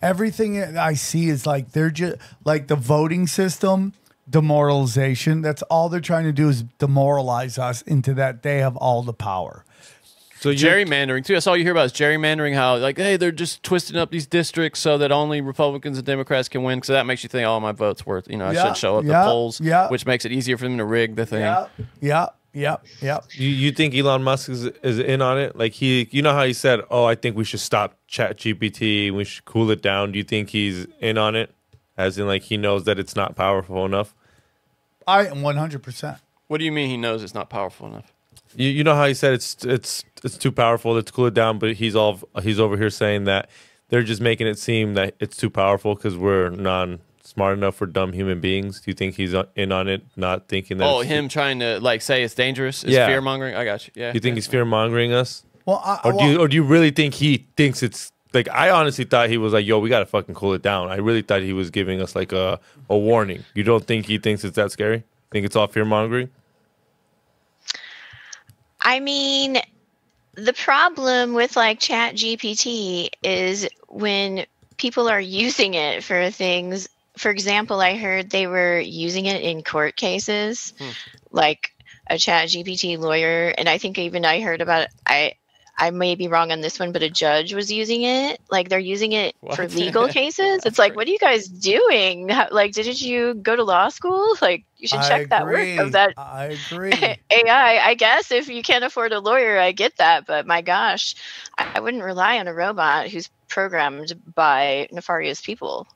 Everything that I see is like, they're just like the voting system. Demoralization. That's all they're trying to do, is demoralize us into that they have all the power. So gerrymandering too. That's all you hear about is gerrymandering. How like, hey, they're just twisting up these districts so that only Republicans and Democrats can win. So that makes you think, oh, my vote's worth. You know, I should show up the polls, which makes it easier for them to rig the thing. Yeah. You think Elon Musk is in on it? Like, you know how he said, oh, I think we should stop ChatGPT, we should cool it down. Do you think he's in on it? As in, like, he knows that it's not powerful enough? I am 100%. What do you mean he knows it's not powerful enough? You know how he said it's too powerful, let's cool it down, but he's over here saying that they're just making it seem that it's too powerful because we're non-smart enough for dumb human beings. Do you think he's in on it, not thinking that... Oh, him trying to, like, say it's dangerous? Is fear-mongering? I got you. Yeah. Do you think he's fear-mongering us? Well, or do you really think he thinks it's... Like, I honestly thought he was like, yo, we got to fucking cool it down. I really thought he was giving us, like, a warning. You don't think he thinks it's that scary? Think it's all fear-mongering? I mean, the problem with, like, ChatGPT is when people are using it for things. For example, I heard they were using it in court cases, like a ChatGPT lawyer. And I think even I heard about it. I may be wrong on this one, but a judge was using it. Like, they're using it for legal cases. It's like, what are you guys doing? Like, didn't you go to law school? Like, you should check that work of that. I agree. AI, I guess if you can't afford a lawyer, I get that. But my gosh, I wouldn't rely on a robot who's programmed by nefarious people.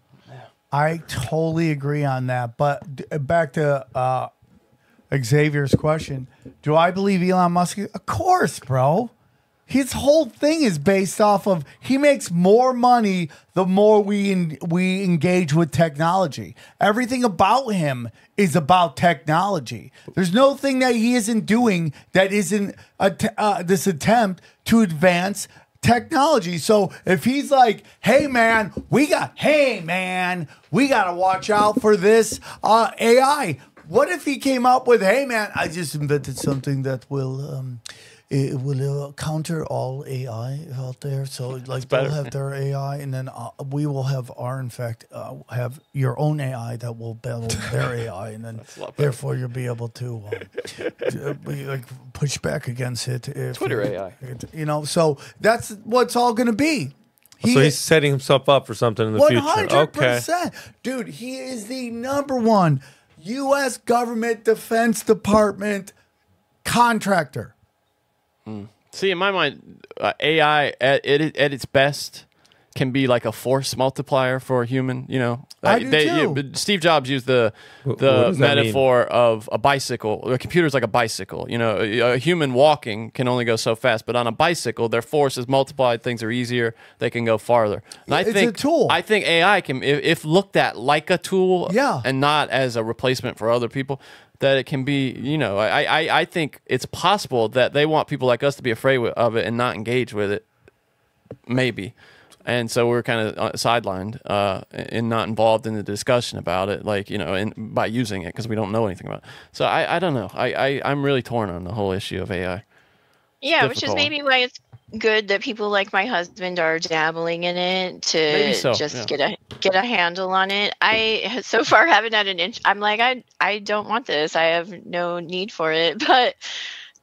I totally agree on that. But back to Xavier's question. Do I believe Elon Musk? Of course, bro. His whole thing is based off of he makes more money the more we engage with technology. Everything about him is about technology. There's no thing that he isn't doing that isn't this attempt to advance technology. So if he's like, hey man, we got to watch out for this AI. What if he came up with, hey man, I just invented something that will it will counter all AI out there. So like they'll have their AI, and then we will have have your own AI that will battle their AI, and then therefore you'll be able to push back against it. Twitter AI. So that's what's all going to be. So he's setting himself up for something in the future. 100%. Dude, he is the #1 U.S. government Defense Department contractor. See, in my mind, AI at its best can be like a force multiplier for a human. I do too. But Steve Jobs used the metaphor of a bicycle. A computer's like a bicycle. A human walking can only go so fast, but on a bicycle, their force is multiplied. Things are easier. They can go farther. And it's a tool. I think AI can, if looked at like a tool, yeah, and not as a replacement for other people, that it can be. I think it's possible that they want people like us to be afraid of it and not engage with it. Maybe. And so we're kind of sidelined and not involved in the discussion about it, by using it because we don't know anything about it. So I don't know. I'm really torn on the whole issue of AI. Yeah, which is maybe why it's good that people like my husband are dabbling in it to get a handle on it. I so far haven't had an inch. I'm like, I don't want this. I have no need for it, but.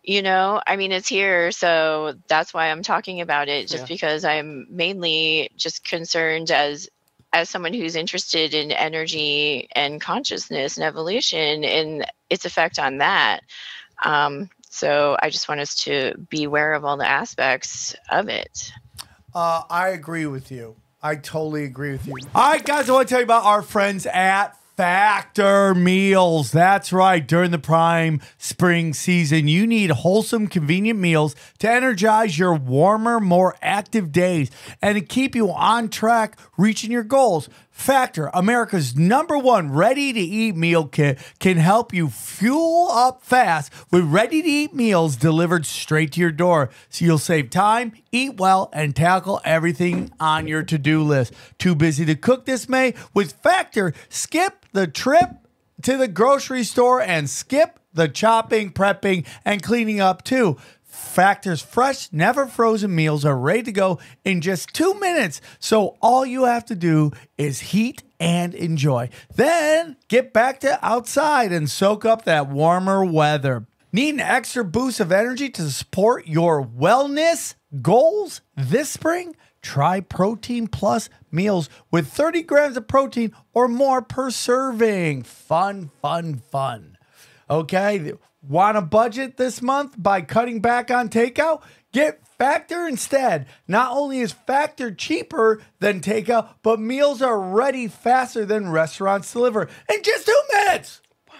It's here, so that's why I'm talking about it, just because I'm mainly just concerned as someone who's interested in energy and consciousness and evolution and its effect on that. So I just want us to be aware of all the aspects of it. I agree with you. I totally agree with you. All right, guys, I want to tell you about our friends at Factor Meals. That's right. During the prime spring season, you need wholesome, convenient meals to energize your warmer, more active days and to keep you on track reaching your goals. Factor, America's #1 ready-to-eat meal kit, can help you fuel up fast with ready-to-eat meals delivered straight to your door. So you'll save time, eat well, and tackle everything on your to-do list. Too busy to cook this May? With Factor, skip the trip to the grocery store and skip the chopping, prepping, and cleaning up too. Factor's fresh, never frozen meals are ready to go in just 2 minutes. So all you have to do is heat and enjoy. Then get back to outside and soak up that warmer weather. Need an extra boost of energy to support your wellness goals this spring? Try Protein Plus meals with 30 grams of protein or more per serving. Fun, fun, fun. Okay, want a budget this month by cutting back on takeout? Get Factor instead. Not only is Factor cheaper than takeout, but meals are ready faster than restaurants deliver in just 2 minutes. Wow.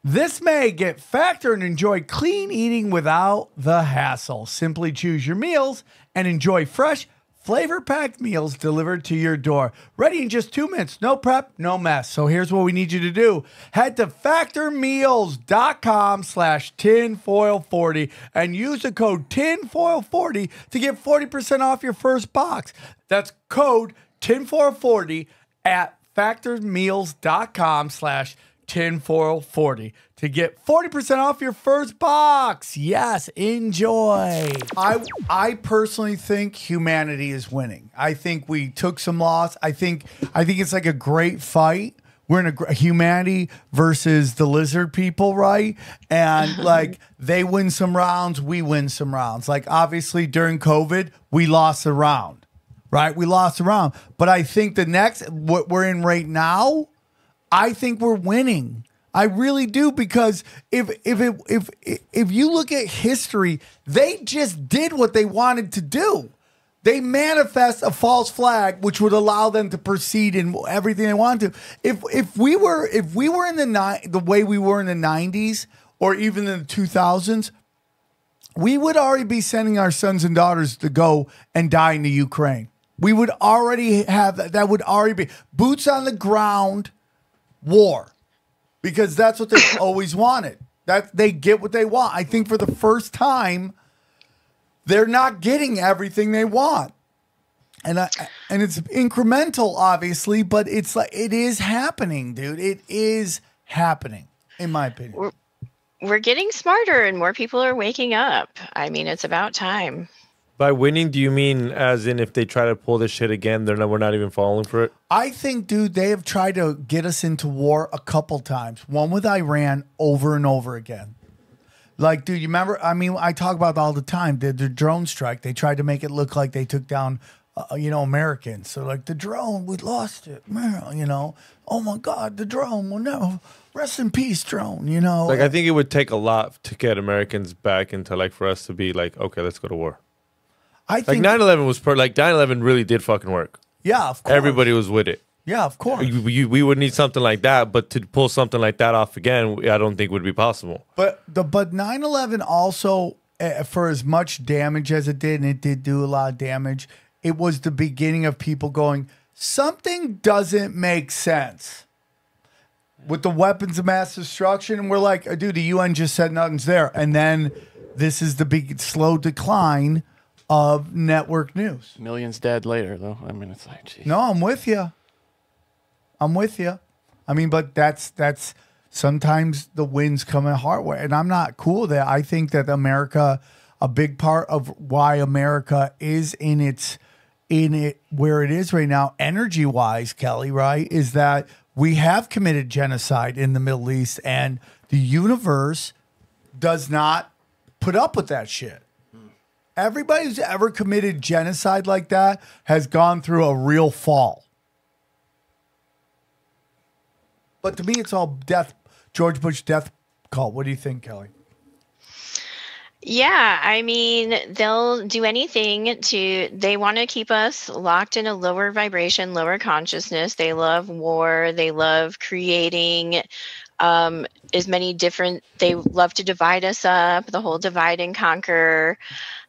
This May, get Factor and enjoy clean eating without the hassle. Simply choose your meals and enjoy fresh, flavor-packed meals delivered to your door. Ready in just 2 minutes. No prep, no mess. So here's what we need you to do. Head to factormeals.com/tinfoil40 and use the code tinfoil40 to get 40% off your first box. That's code tinfoil40 at factormeals.com/tinfoil40 to get 40% off your first box. Yes, enjoy. I personally think humanity is winning. I think we took some loss. I think it's like a great fight. We're in a humanity versus the lizard people, right? And like they win some rounds, we win some rounds. Like obviously during COVID, we lost a round, right? We lost a round. But I think the next, what we're in right now, I think we're winning. I really do, because if you look at history, they just did what they wanted to do. They manifest a false flag, which would allow them to proceed in everything they wanted to. If we were in the way we were in the 90s or even in the 2000s, we would already be sending our sons and daughters to go and die in the Ukraine. We would already have that would already be boots on the ground war. Because that's what they always wanted. That they get what they want. I think for the first time, they're not getting everything they want, and it's incremental, obviously, but it's like it is happening, dude. It is happening, in my opinion. we're getting smarter and more people are waking up. I mean, it's about time. By winning, do you mean as in if they try to pull this shit again, we're not even falling for it? I think, dude, they have tried to get us into war a couple times. One with Iran over and over again. Like, dude, you remember? I mean, I talk about it all the time. The drone strike, they tried to make it look like they took down, Americans. So, like, the drone, we lost it. Oh, my God, the drone will never. Rest in peace, drone, Like, I think it would take a lot to get Americans back into, like, for us to be like, okay, let's go to war. I think 9/11 was 9/11 really did fucking work. Yeah, of course. Everybody was with it. Yeah, of course. We would need something like that, but to pull something like that off again, I don't think would be possible. But 9/11 also, for as much damage as it did, and it did do a lot of damage, it was the beginning of people going, something doesn't make sense. With the weapons of mass destruction, we're like, dude, the UN just said nothing's there. And then this is the big slow decline of network news. Millions dead later, though. I mean, it's like, geez. No, I'm with you. I mean, but that's sometimes the winds come in hard way, and I'm not cool with that. I think that America, a big part of why America is in it where it is right now, energy wise, Kelly, right, is that we have committed genocide in the Middle East, and the universe does not put up with that shit. Everybody who's ever committed genocide like that has gone through a real fall. But to me, it's all death. George Bush death cult. What do you think, Kelly? Yeah, I mean, they'll do anything they want to keep us locked in a lower vibration, lower consciousness. They love war. They love creating as many different, they love to divide us up, the whole divide and conquer.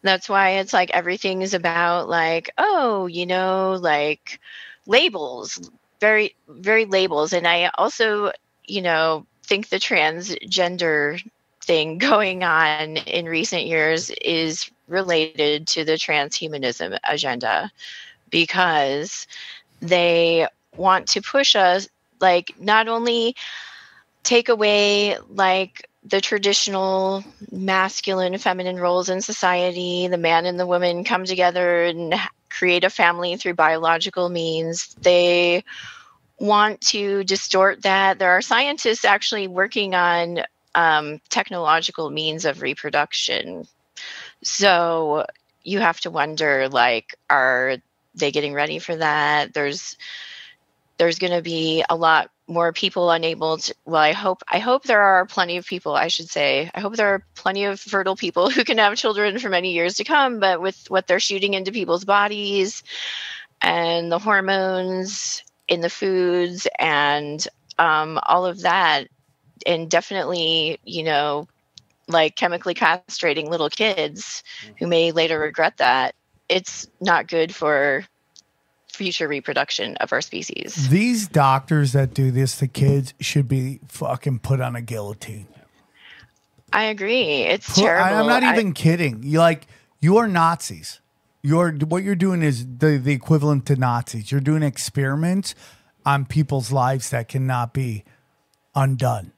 That's why it's like everything is about like, like labels, very, very labels. And I also, think the transgender thing going on in recent years is related to the transhumanism agenda, because they want to push us, like, not only take away like the traditional masculine and feminine roles in society, the man and the woman come together and create a family through biological means. They want to distort that. There are scientists actually working on technological means of reproduction. So you have to wonder, like, are they getting ready for that? There's going to be a lot more people unable to, well, I hope there are plenty of people, I should say. I hope there are plenty of fertile people who can have children for many years to come, but with what they're shooting into people's bodies and the hormones in the foods and all of that, and definitely, like chemically castrating little kids who may later regret that, it's not good for future reproduction of our species. These doctors that do this to kids should be fucking put on a guillotine. I agree. It's terrible. I'm not even kidding. You are Nazis. What you're doing is the equivalent to Nazis. You're doing experiments on people's lives that cannot be undone.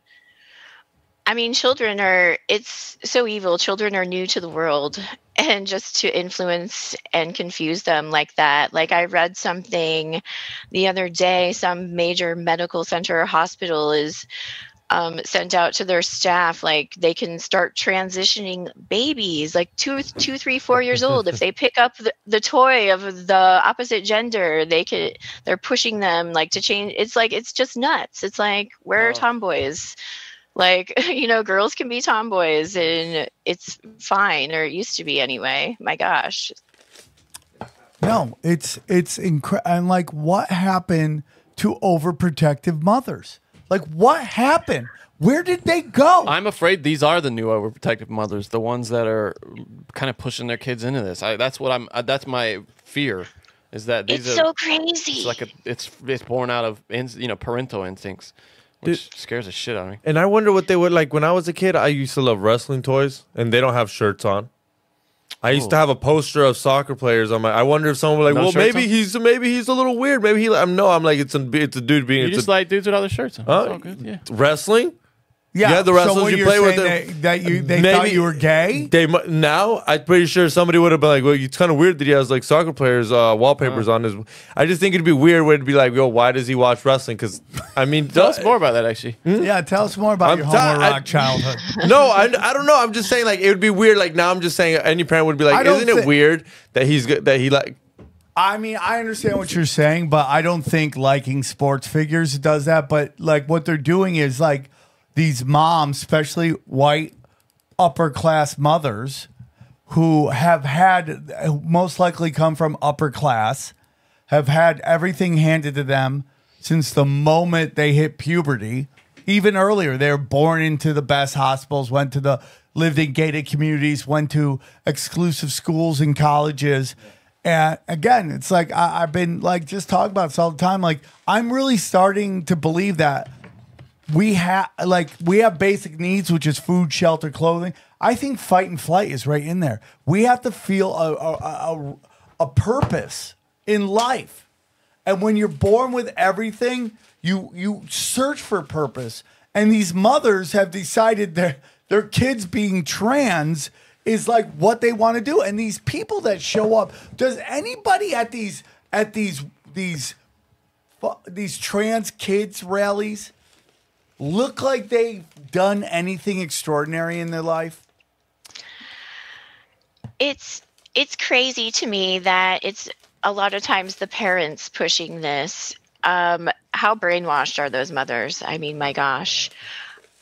I mean, it's so evil. Children are new to the world, and just to influence and confuse them like that. Like, I read something the other day, some major medical center or hospital is sent out to their staff, like, they can start transitioning babies, like 2, 3, 4 years old. If they pick up the toy of the opposite gender, they're pushing them, like, to change. It's like, it's just nuts. It's like, where are tomboys? Like, girls can be tomboys and it's fine, or it used to be anyway. My gosh. No, it's incredible. And like, what happened to overprotective mothers? Like, what happened? Where did they go? I'm afraid these are the new overprotective mothers, the ones that are kind of pushing their kids into this. That's my fear, is that these it's so crazy. It's like it's born out of parental instincts, which scares the shit out of me. And I wonder what they would like. When I was a kid, I used to love wrestling toys, and they don't have shirts on. I used to have a poster of soccer players on my. I wonder if someone would like, well, maybe he's a little weird. Maybe I'm like, it's a dude being. You just like dudes with other shirts on. Huh? Good, yeah. Wrestling? Yeah, You had the so wrestlers what you you're play with. saying they thought you were gay? Now, I'm pretty sure somebody would have been like, well, it's kind of weird that he has like soccer players' wallpapers on his. I just think it'd be weird when it'd be like, yo, why does he watch wrestling? Because, I mean, Tell us more about that, actually. Yeah, tell us more about your homoerotic childhood. No, I don't know. I'm just saying, like, it would be weird. Like, now I'm just saying any parent would be like, isn't it weird that he like. I mean, I understand what you're saying, but I don't think liking sports figures does that. But like what they're doing is like these moms, especially white upper class mothers who have had most likely come from upper class, have had everything handed to them since the moment they hit puberty. Even earlier, they were born into the best hospitals, lived in gated communities, went to exclusive schools and colleges. And again, it's like I've been like just talking about this all the time. Like I'm really starting to believe that we have basic needs, which is food, shelter, clothing. I think fight and flight is right in there. We have to feel a purpose in life, and when you're born with everything, you search for purpose. And these mothers have decided that their kids being trans is like what they want to do. And these people that show up, does anybody at these trans kids rallies look like they've done anything extraordinary in their life? It's crazy to me that it's a lot of times the parents pushing this. How brainwashed are those mothers? I mean, my gosh.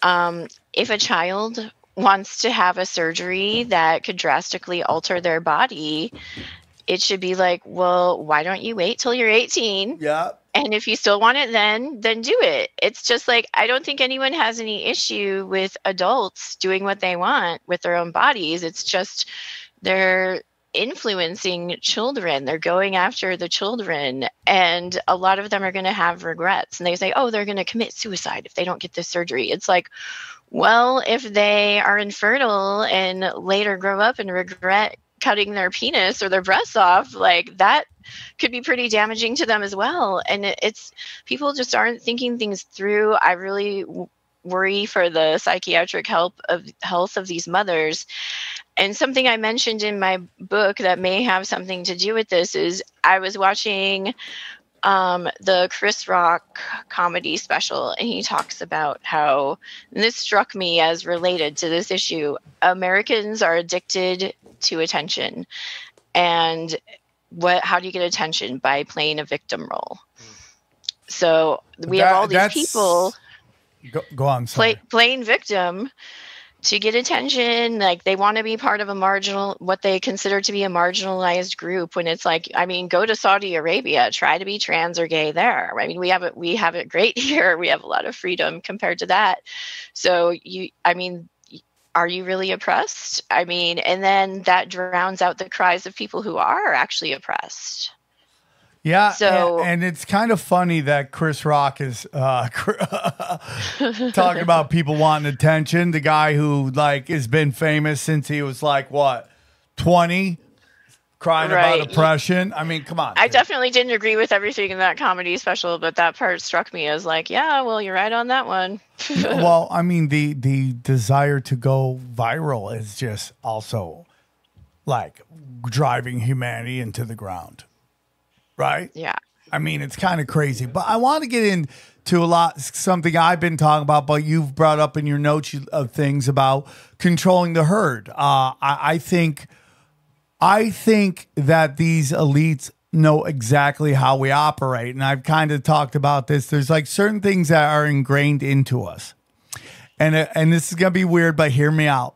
If a child wants to have a surgery that could drastically alter their body, it should be like, well, why don't you wait till you're 18? Yeah. And if you still want it then do it. It's just like, I don't think anyone has any issue with adults doing what they want with their own bodies. It's just they're influencing children. They're going after the children. And a lot of them are going to have regrets. And they say, oh, they're going to commit suicide if they don't get this surgery. It's like, well, if they are infertile and later grow up and regret cutting their penis or their breasts off, like that could be pretty damaging to them as well. And it's people just aren't thinking things through. I really worry for the psychiatric health of these mothers. And something I mentioned in my book that may have something to do with this is I was watching the Chris Rock comedy special, and he talks about how, and this struck me as related to this issue, Americans are addicted to attention. And how do you get attention? By playing a victim role. So we have all these people go on, playing victim to get attention. Like they want to be part of what they consider to be a marginalized group, when it's like, I mean, go to Saudi Arabia, try to be trans or gay there. I mean, we have it great here. We have a lot of freedom compared to that. So are you really oppressed? I mean, and then that drowns out the cries of people who are actually oppressed. Yeah, so, and it's kind of funny that Chris Rock is talking about people wanting attention. The guy who has been famous since he was 20, crying about oppression. I mean, come on. I definitely didn't agree with everything in that comedy special, but that part struck me as yeah, well, you're right on that one. Well, I mean, the desire to go viral is just also driving humanity into the ground. Right? Yeah. I mean, it's kind of crazy. But I want to get into something I've been talking about, but you've brought up in your notes of things about controlling the herd. I think that these elites know exactly how we operate. And I've kind of talked about this. There's certain things that are ingrained into us. And this is going to be weird, but hear me out.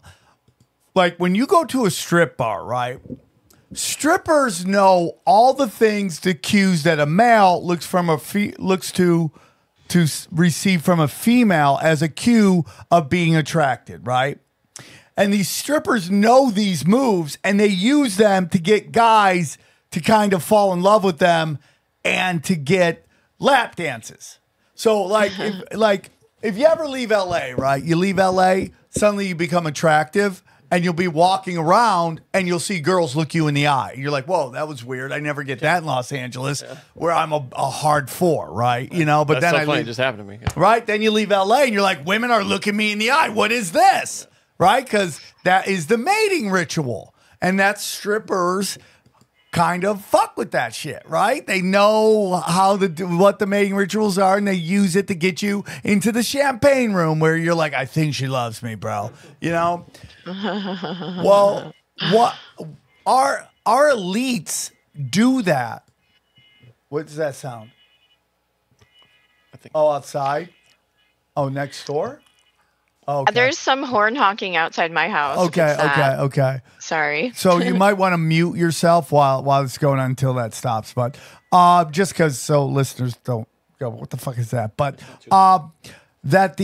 When you go to a strip bar, right? Strippers know all the things, the cues that a male looks to receive from a female as a cue of being attracted, right? And these strippers know these moves, and they use them to get guys to kind of fall in love with them and to get lap dances. So, if you ever leave LA, right? You leave LA, suddenly you become attractive. and you'll be walking around and you'll see girls look you in the eye. You're like, whoa, that was weird. I never get that in Los Angeles where I'm a hard 4, right? You know, but That's then so funny. leave, It just happened to me. right? Then you leave LA and you're like, women are looking me in the eye. What is this? Right? Because that is the mating ritual. And that's strippers kind of fuck with that shit, right? They know what the mating rituals are, and they use it to get you into the champagne room where you're like, I think she loves me, bro. You know? Well, what our elites do that. What does that sound? Outside? Oh, next door? Okay. There's some horn honking outside my house. Okay. Sorry. So you might want to mute yourself while it's going on until that stops. But just because so listeners don't go, what the fuck is that? But that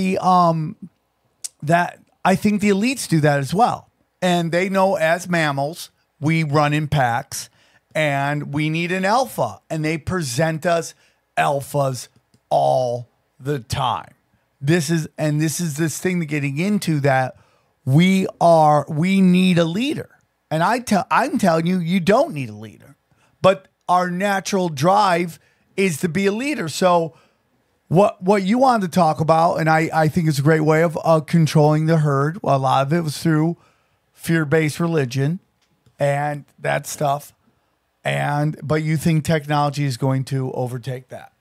I think the elites do that as well. And they know as mammals, we run in packs and we need an alpha. And they present us alphas all the time. This is this thing to getting into that we need a leader. And I'm telling you, you don't need a leader. But our natural drive is to be a leader. So what you wanted to talk about, and I think it's a great way of controlling the herd. Well, a lot of it was through fear-based religion and that stuff. But you think technology is going to overtake that?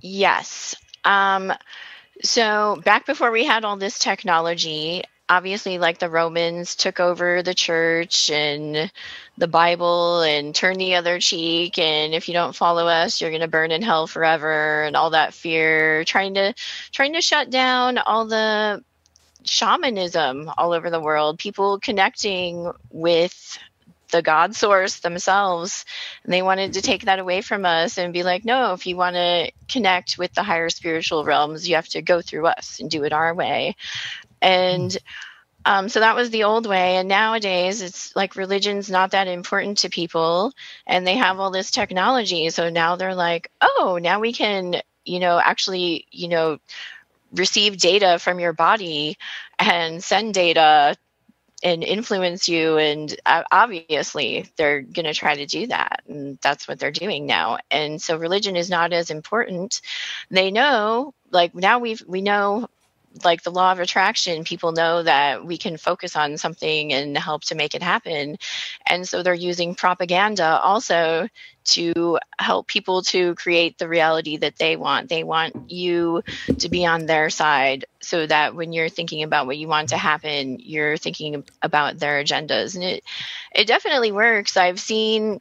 Yes. So back before we had all this technology, obviously like the Romans took over the church and the Bible and turned the other cheek. And if you don't follow us, you're going to burn in hell forever, and all that fear, trying to shut down all the shamanism all over the world, people connecting with the God source themselves. And they wanted to take that away from us and be like, no, if you want to connect with the higher spiritual realms, you have to go through us and do it our way. And so that was the old way. And nowadays it's like religion's not that important to people, and they have all this technology. So now they're like, oh, now we can, actually, receive data from your body and send data and influence you. And obviously they're going to try to do that. And that's what they're doing now. And so religion is not as important. They know, like now we know, like the law of attraction, people know that we can focus on something and help to make it happen. And so they're using propaganda also to help people to create the reality that they want. They want you to be on their side so that when you're thinking about what you want to happen, you're thinking about their agendas. And it definitely works. I've seen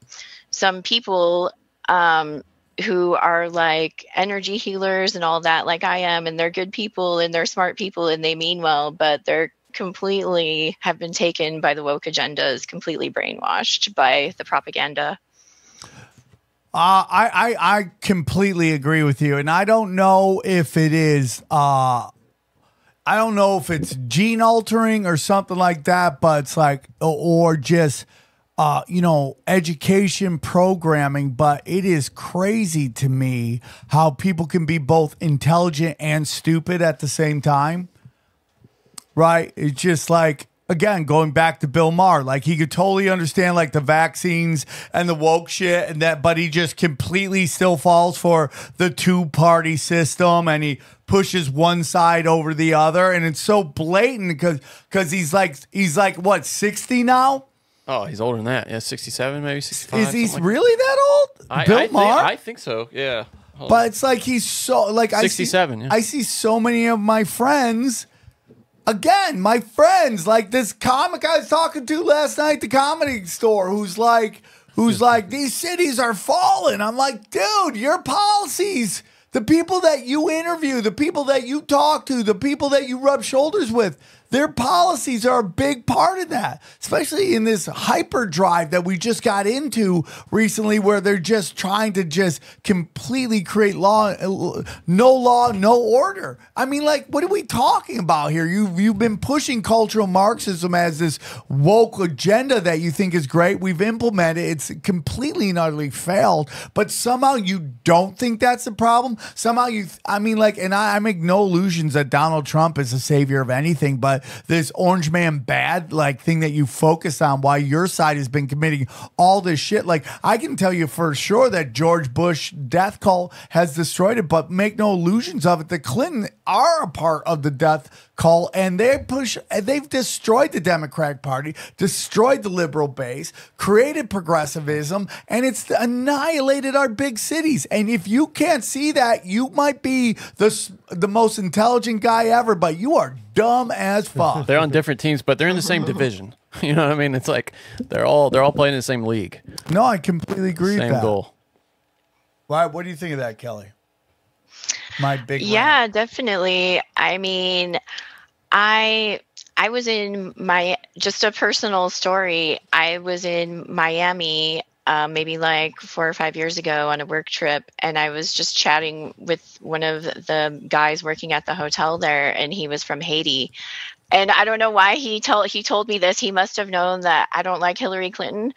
some people who are like energy healers and all that, like I am, and they're good people and they're smart people and they mean well, but they're completely have been taken by the woke agendas, completely brainwashed by the propaganda. I completely agree with you, and I don't know if it is I don't know if it's gene altering or something like that, but it's like or just education programming. But it is crazy to me how people can be both intelligent and stupid at the same time. Right? It's just like, again, going back to Bill Maher, like he could totally understand like the vaccines and the woke shit and that, but he just completely still falls for the two-party system and he pushes one side over the other. And it's so blatant because he's like what, 60 now? Oh, he's older than that. Yeah, 67, maybe 65. Is he like really that old? Bill Maher? I think so, yeah. But it's like he's so, like 67, yeah. I see so many of my friends. Again, my friends, like this comic I was talking to last night at the Comedy Store, who's like, these cities are falling. I'm like, dude, your policies, the people that you interview, the people that you talk to, the people that you rub shoulders with, their policies are a big part of that, especially in this hyperdrive that we just got into recently where they're just trying to just completely create law, no order. I mean, like, what are we talking about here? You've been pushing cultural Marxism as this woke agenda that you think is great. We've implemented it. It's completely and utterly failed, but somehow you don't think that's the problem. Somehow and I make no illusions that Donald Trump is the savior of anything, but this orange man bad like thing that you focus on while your side has been committing all this shit. Like I can tell you for sure that George Bush death cult has destroyed it, but make no illusions of it. The Clinton are a part of the death cult, and they've destroyed the Democratic Party, destroyed the liberal base, created progressivism, and it's annihilated our big cities. And if you can't see that, you might be the most intelligent guy ever, but you are dumb as fuck. They're on different teams, but they're in the same division. You know what I mean? It's like they're all playing in the same league. No, I completely agree with that. Same goal. Why? What do you think of that, Kelly? My big Yeah, rant. definitely. I mean, I was in just a personal story. I was in Miami maybe like 4 or 5 years ago on a work trip, and I was just chatting with one of the guys working at the hotel there, and he was from Haiti. And I don't know why he told me this. He must have known that I don't like Hillary Clinton,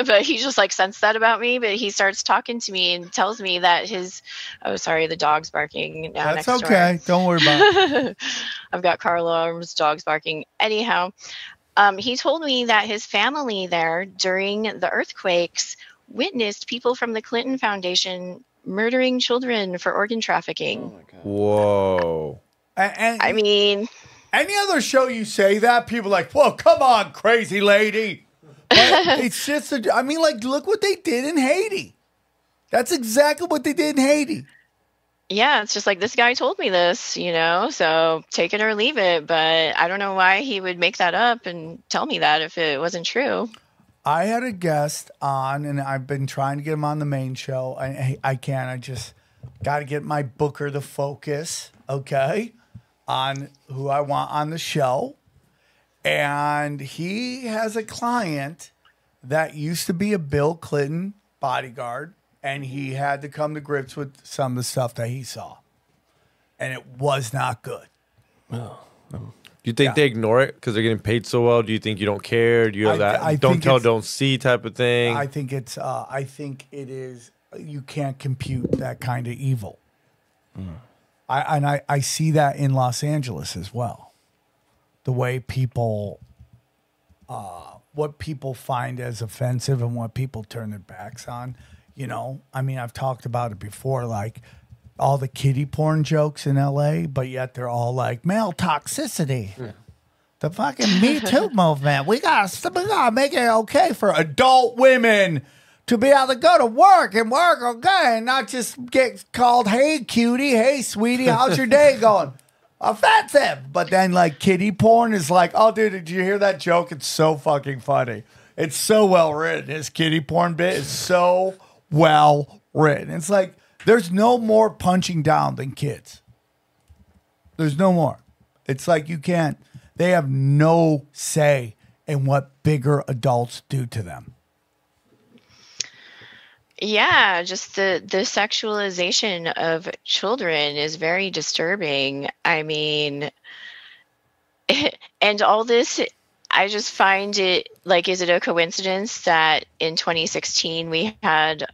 but he just like sensed that about me. But he starts talking to me and tells me that the dog's barking now. That's next okay. Door. Don't worry about it. I've got car alarms, dogs barking. Anyhow, he told me that his family there during the earthquakes witnessed people from the Clinton Foundation murdering children for organ trafficking. Whoa. And I mean, any other show you say that, people are like, whoa, come on, crazy lady. But it's just, look what they did in Haiti. That's exactly what they did in Haiti. yeah, it's just like this guy told me this, so take it or leave it. But I don't know why he would make that up and tell me that if it wasn't true. I had a guest on, and I've been trying to get him on the main show. I can't. I just got to get my booker to focus, okay, on who I want on the show. And he has a client that used to be a Bill Clinton bodyguard, and he had to come to grips with some of the stuff that he saw. And it was not good. Do you think they ignore it because they're getting paid so well? Do you think you don't care? Do you have that don't tell, don't see type of thing? I think it is. You can't compute that kind of evil. I see that in Los Angeles as well. The way people, what people find as offensive and what people turn their backs on. I've talked about it before, like all the kiddie porn jokes in LA, but yet they're all like male toxicity. Yeah. The fucking Me Too movement. We gotta make it okay for adult women to be able to go to work and work okay and not just get called, hey, cutie, hey, sweetie, how's your day going? Offensive. But then, like, kiddie porn is like, oh, dude, did you hear that joke? It's so fucking funny. It's so well written. His kiddie porn bit is so well written. It's like, there's no more punching down than kids. There's no more. It's like they have no say in what bigger adults do to them. Yeah, just the sexualization of children is very disturbing. I mean, and all this, I just find it like, is it a coincidence that in 2016 we had,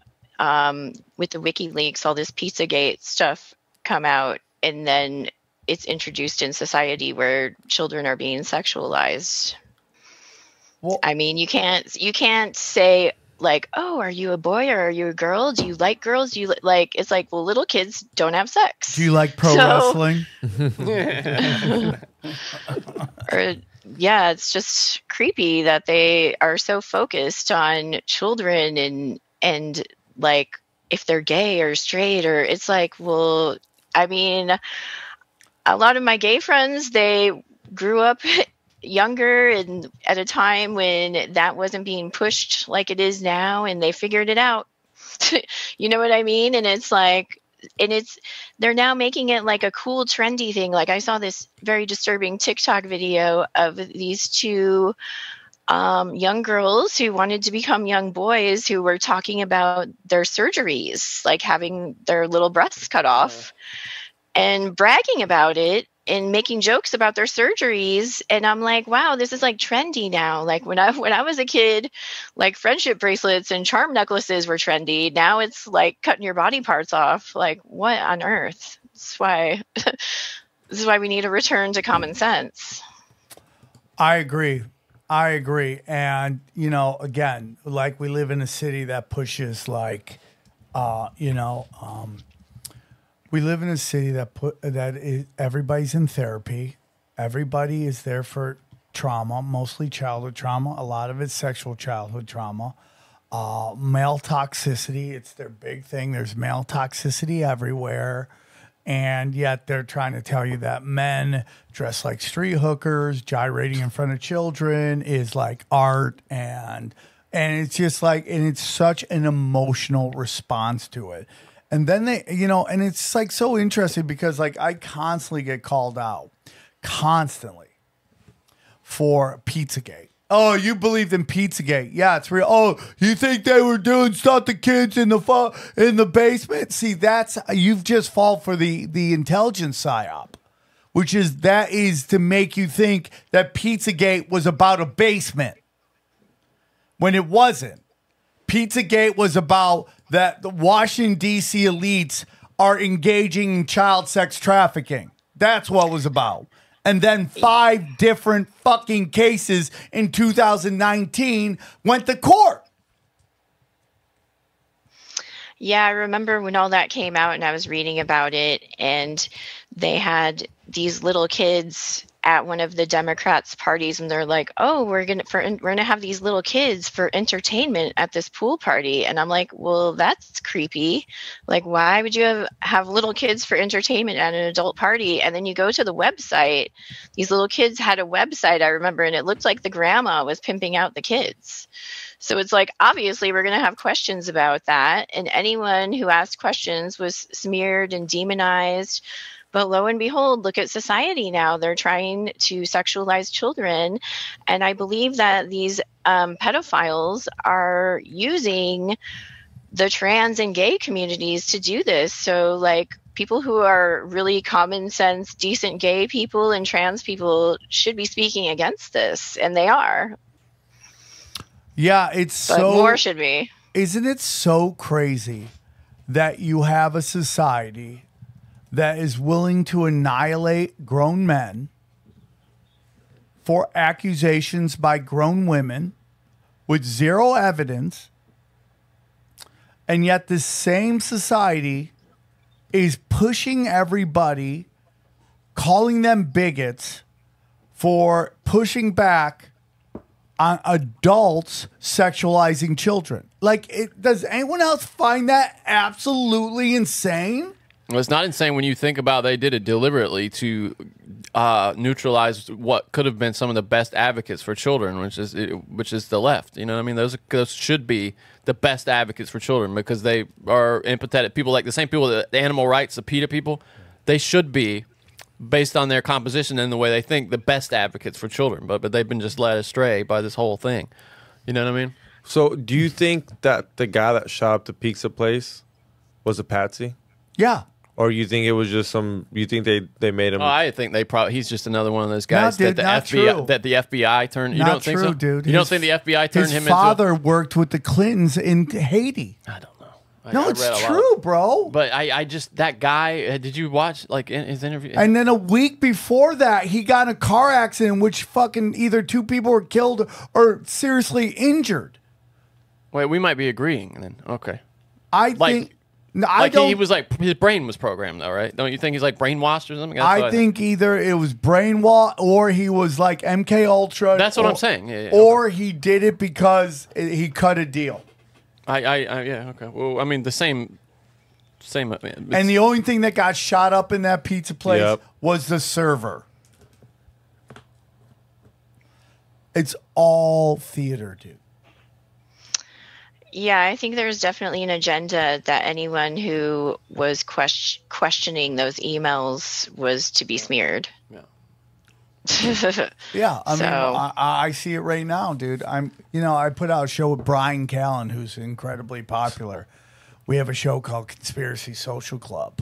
with the WikiLeaks, all this Pizzagate stuff come out, and then it's introduced in society where children are being sexualized? Well, I mean, you can't say, like, oh, are you a boy or are you a girl? Do you like girls? Do you like? It's like, well, little kids don't have sex. Do you like pro wrestling? Or yeah, it's just creepy that they are so focused on children and like if they're gay or straight, or it's like, well, I mean, a lot of my gay friends, they grew up younger and at a time when that wasn't being pushed like it is now, and they figured it out. You know what I mean? And it's like, they're now making it like a cool, trendy thing. Like I saw this very disturbing TikTok video of these two young girls who wanted to become young boys who were talking about their surgeries, like having their little breasts cut off and bragging about it and making jokes about their surgeries. And I'm like, wow, this is like trendy now. Like when I was a kid, like friendship bracelets and charm necklaces were trendy. Now it's like cutting your body parts off. Like what on earth? This is why we need a return to common sense. I agree. I agree. And, you know, again, like we live in a city that pushes like, we live in a city everybody's in therapy. Everybody is there for trauma, mostly childhood trauma. A lot of it's sexual childhood trauma. Male toxicity, it's their big thing. There's male toxicity everywhere. And yet they're trying to tell you that men dressed like street hookers, gyrating in front of children is like art. And it's just like, and it's such an emotional response to it. And then they, you know, and it's like so interesting because like I constantly get called out, constantly, for Pizzagate. Oh, you believed in Pizzagate. Yeah, it's real. Oh, you think they were doing stuff to kids in the basement? See, you've just fall for the intelligence psyop, which is to make you think that Pizzagate was about a basement when it wasn't. Pizzagate was about that the Washington, D.C. elites are engaging in child sex trafficking. That's what it was about. And then 5 different fucking cases in 2019 went to court. Yeah, I remember when all that came out and I was reading about it, and they had these little kids at one of the Democrats' parties, and they're like, "Oh, we're gonna have these little kids for entertainment at this pool party," and I'm like, "Well, that's creepy. Like, why would you have little kids for entertainment at an adult party?" And then you go to the website. These little kids had a website, I remember, and it looked like the grandma was pimping out the kids. So it's like, obviously, we're going to have questions about that, and anyone who asked questions was smeared and demonized. But lo and behold, look at society now. They're trying to sexualize children. And I believe that these pedophiles are using the trans and gay communities to do this. So, like, people who are really common sense, decent gay people and trans people should be speaking against this. And they are. Yeah, but more should be. Isn't it so crazy that you have a society that is willing to annihilate grown men for accusations by grown women with zero evidence, and yet the same society is pushing everybody, calling them bigots for pushing back on adults sexualizing children? Like, does anyone else find that absolutely insane? Well, it's not insane when you think about they did it deliberately to neutralize what could have been some of the best advocates for children, which is the left. You know what I mean? Those should be the best advocates for children because they are empathetic people, like the same people, the animal rights, the PETA people. They should be, based on their composition and the way they think, the best advocates for children. But they've been just led astray by this whole thing. You know what I mean? So do you think that the guy that shot up the pizza place was a patsy? Yeah. Or you think it was just some? You think they made him? Oh, I think they probably. He's just another one of those guys No, dude, that the not FBI true. that the FBI turned. You Not don't think true, so, dude. You don't think the FBI turned him His father worked with the Clintons in Haiti. into? I don't know. No, I it's read a lot. true, bro. But I just that guy. Did you watch like his interview? And then a week before that, he got in a car accident in which fucking either 2 people were killed or seriously injured. Wait, we might be agreeing then. Okay. I Like- think. No, I Like don't. he was like his brain was programmed though, right? Don't you think he's like brainwashed or something? That's what I think either it was brainwash or he was like MK Ultra. That's what or- I'm saying. Yeah, Or he did it because he cut a deal. yeah, okay. Well, I mean the same. And the only thing that got shot up in that pizza place Yep. was the server. It's all theater, dude. Yeah, I think there's definitely an agenda that anyone who was questioning those emails was to be smeared. Yeah. Yeah, I mean, So- I see it right now, dude. I put out a show with Brian Callen, who's incredibly popular. We have a show called Conspiracy Social Club,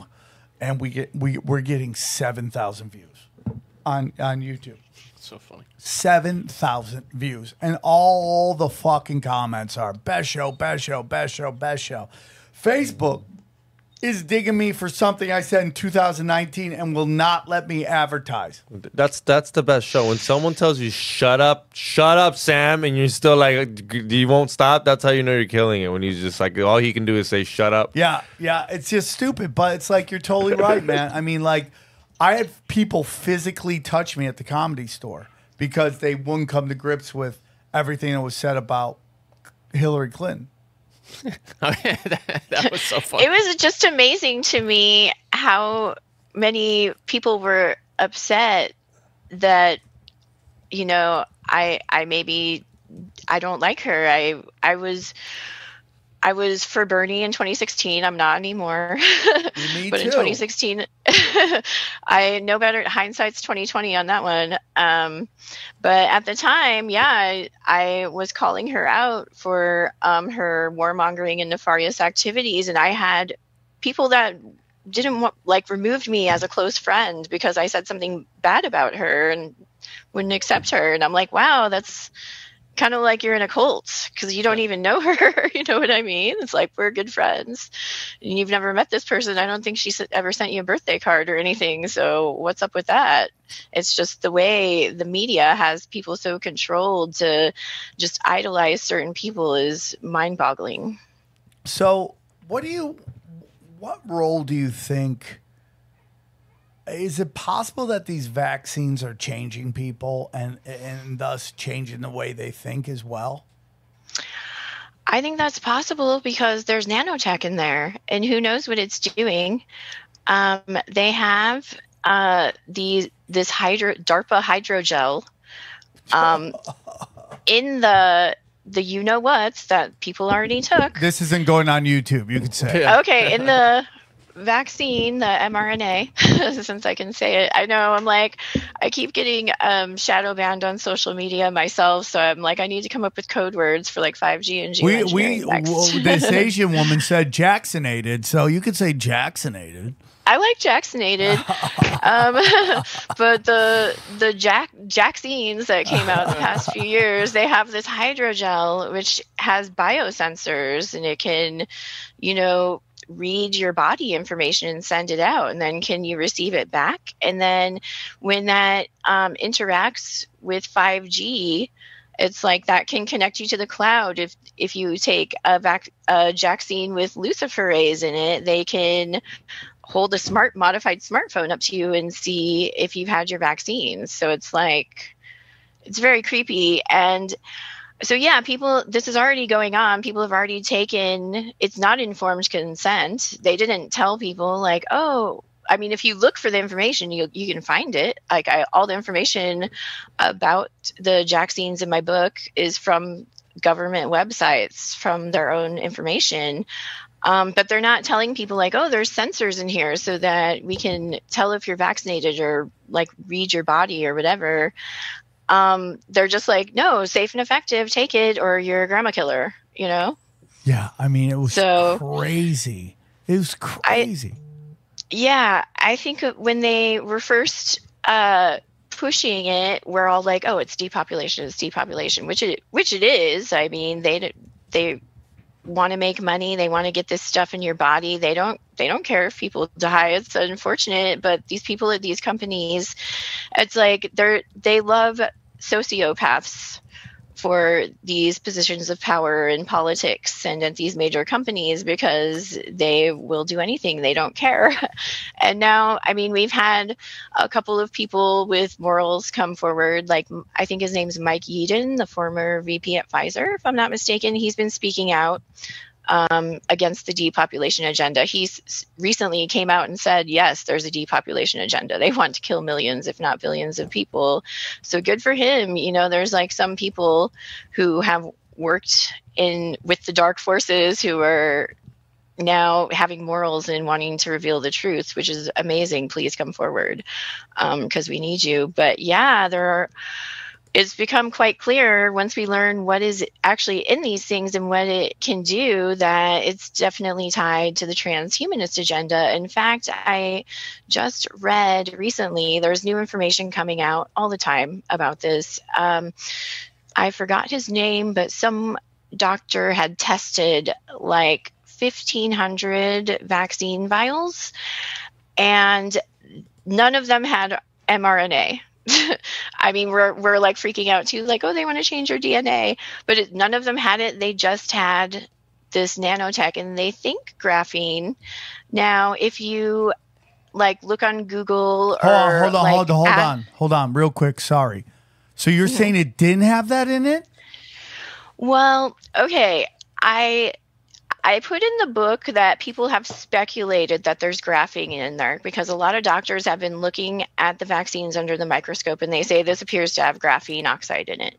and we're getting 7,000 views on YouTube. So funny. 7,000 views, and all the fucking comments are best show, best show, best show, best show. Facebook is digging me for something I said in 2019 and will not let me advertise. That's the best show. When someone tells you shut up, Sam, and you're still like you won't stop. That's how you know you're killing it. When he's just like all he can do is say shut up. Yeah, it's just stupid, but it's like you're totally right, man. I mean, like I had people physically touch me at the Comedy Store because they wouldn't come to grips with everything that was said about Hillary Clinton. That was so funny. It was just amazing to me how many people were upset that, you know, I don't like her. I was for Bernie in 2016. I'm not anymore. Me but too. in 2016, I know better. Hindsight's 2020 on that one. But at the time, yeah, I was calling her out for her warmongering and nefarious activities, and I had people that didn't removed me as a close friend because I said something bad about her and wouldn't accept her. And I'm like, wow, that's kind of like you're in a cult because you don't even know her. You know what I mean? It's like we're good friends and you've never met this person. I don't think she ever sent you a birthday card or anything. So what's up with that? It's just the way the media has people so controlled to just idolize certain people is mind-boggling. So what role do you think? Is it possible that these vaccines are changing people and thus changing the way they think as well? I think that's possible because there's nanotech in there, and who knows what it's doing. They have this DARPA hydrogel in the you know what's that people already took. This isn't going on YouTube. You could say okay in the vaccine, the mRNA, since I can say it. I know I keep getting shadow banned on social media myself, so I'm like I need to come up with code words for like 5G and geoengineering. This Asian woman said Jacksonated, so you could say Jacksonated. I like Jacksonated, but the Jacksines that came out in the past few years, they have this hydrogel which has biosensors, and it can, read your body information and send it out, and then can you receive it back? And then when that interacts with 5G, it's like that can connect you to the cloud. If you take a Jacksine with luciferase in it, they can hold a modified smartphone up to you and see if you've had your vaccines. So it's very creepy. And so, yeah, this is already going on. People have already it's not informed consent. They didn't tell people if you look for the information, you can find it. All the information about the Jacksines in my book is from government websites, from their own information. But they're not telling people there's sensors in here so that we can tell if you're vaccinated or read your body or whatever. They're just no, safe and effective, take it or you're a grandma killer, Yeah, I mean, it was crazy. It was crazy. I think when they were first pushing it, we're all like, oh, it's depopulation, which it is. I mean, they want to make money. They want to get this stuff in your body. They don't care if people die. It's unfortunate, but these people at these companies, it's they love sociopaths for these positions of power in politics and at these major companies because they will do anything. They don't care. And now, I mean, we've had a couple of people with morals come forward. I think his name's Mike Yeadon, the former VP at Pfizer, if I'm not mistaken. He's been speaking out against the depopulation agenda. He's recently came out and said, yes, there's a depopulation agenda. They want to kill millions, if not billions of people. So good for him. There's some people who have worked with the dark forces who are now having morals and wanting to reveal the truth, which is amazing. Please come forward because we need you. But yeah, it's become quite clear once we learn what is actually in these things and what it can do that it's definitely tied to the transhumanist agenda. In fact, I just read recently, there's new information coming out all the time about this. I forgot his name, but some doctor had tested 1,500 vaccine vials, and none of them had mRNA. I mean, we're like freaking out too, like, oh, they want to change your DNA, but none of them had it. They just had this nanotech, and they think graphene. Now, if you like look on Google or hold on, real quick. Sorry. So you're saying it didn't have that in it? Well, okay. I put in the book that people have speculated that there's graphene in there because a lot of doctors have been looking at the vaccines under the microscope and they say this appears to have graphene oxide in it.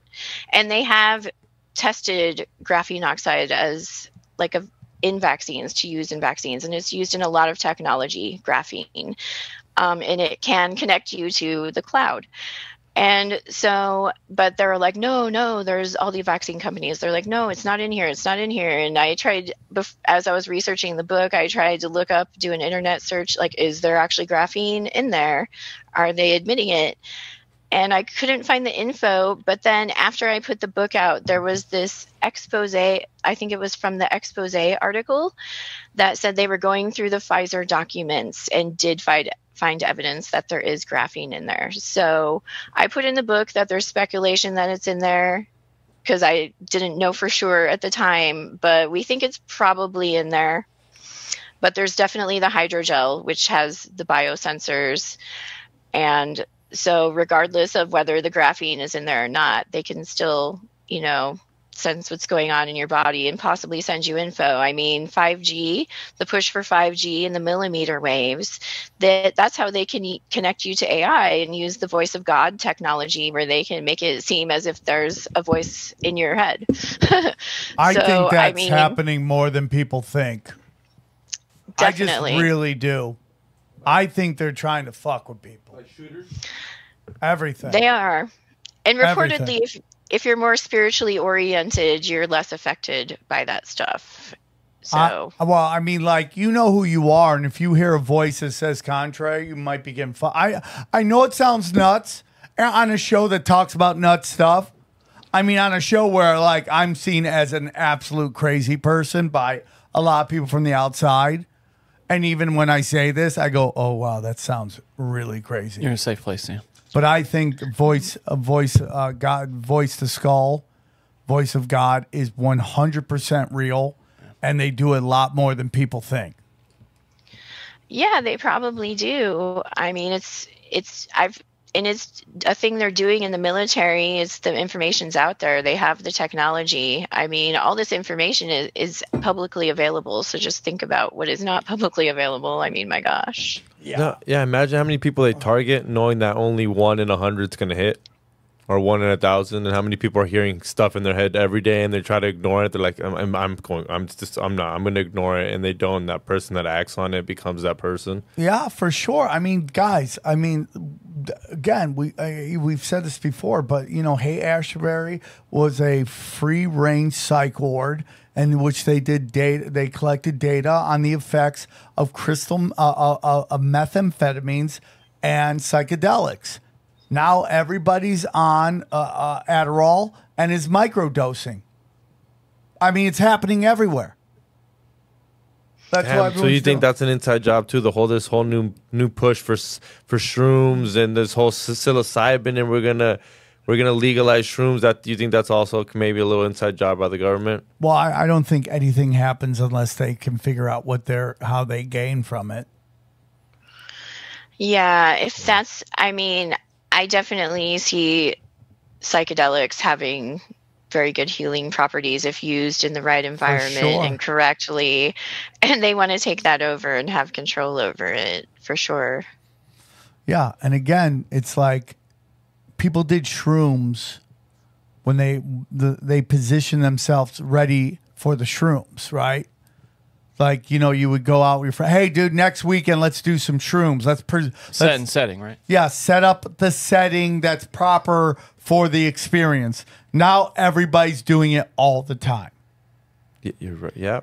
And they have tested graphene oxide as like in vaccines, to use in vaccines, and it's used in a lot of technology, graphene, and it can connect you to the cloud. And so, but they're like, no, there's all the vaccine companies. They're like, no, it's not in here. It's not in here. And I tried, as I was researching the book, I tried to look up, do an internet search, like, is there actually graphene in there? Are they admitting it? And I couldn't find the info. But then after I put the book out, there was this expose, I think it was from the expose article, that said they were going through the Pfizer documents and did find evidence that there is graphene in there. So I put in the book that there's speculation that it's in there because I didn't know for sure at the time, but we think it's probably in there. But there's definitely the hydrogel, which has the biosensors. And so regardless of whether the graphene is in there or not, they can still, sense what's going on in your body and possibly send you info. I mean, 5G, the push for 5G and the millimeter waves, that's how they can connect you to AI and use the voice of God technology where they can make it seem as if there's a voice in your head. I think that's happening more than people think. Definitely. I just really do. I think they're trying to fuck with people. Like shooters? Everything. They are. And reportedly, Everything. if you're more spiritually oriented, you're less affected by that stuff. So, I mean, like, you know who you are, and if you hear a voice that says contrary, you might be getting fucked. I know it sounds nuts on a show that talks about nuts stuff. I mean, on a show where, like, I'm seen as an absolute crazy person by a lot of people from the outside. And even when I say this, I go, oh, wow, that sounds really crazy. You're in a safe place, Sam. But I think God, voice to skull, voice of God is 100% real, and they do a lot more than people think. yeah, they probably do. I mean, it's a thing they're doing in the military. It's the information's out there. They have the technology. I mean, all this information is publicly available. So just think about what is not publicly available. I mean, my gosh. Yeah. No, yeah, imagine how many people they target knowing that only 1 in 100 is going to hit, or 1 in 1,000, and how many people are hearing stuff in their head every day and they try to ignore it. They're like, I'm going to ignore it, and they don't. That person that acts on it becomes that person. Yeah, for sure. I mean, guys, again, we've said this before, but Hay Ashbury was a free-range psych ward in which they did data. They collected data on the effects of of methamphetamines and psychedelics. Now everybody's on Adderall and is microdosing. I mean, it's happening everywhere. That's Damn, what so everyone's you think doing. that's an inside job too? This whole new push for shrooms and this whole psilocybin, and we're gonna legalize shrooms. That you think that's also maybe a little inside job by the government? Well, I don't think anything happens unless they can figure out how they gain from it. Yeah, if that's, I mean, I definitely see psychedelics having very good healing properties if used in the right environment sure. and correctly. And they want to take that over and have control over it for sure. Yeah. And again, it's like people did shrooms when they positioned themselves ready for the shrooms, right? Like, you would go out with your friend. Hey, dude, next weekend, let's do some shrooms. Setting, right? Yeah, set up the setting that's proper for the experience. Now everybody's doing it all the time. You're right. Yeah.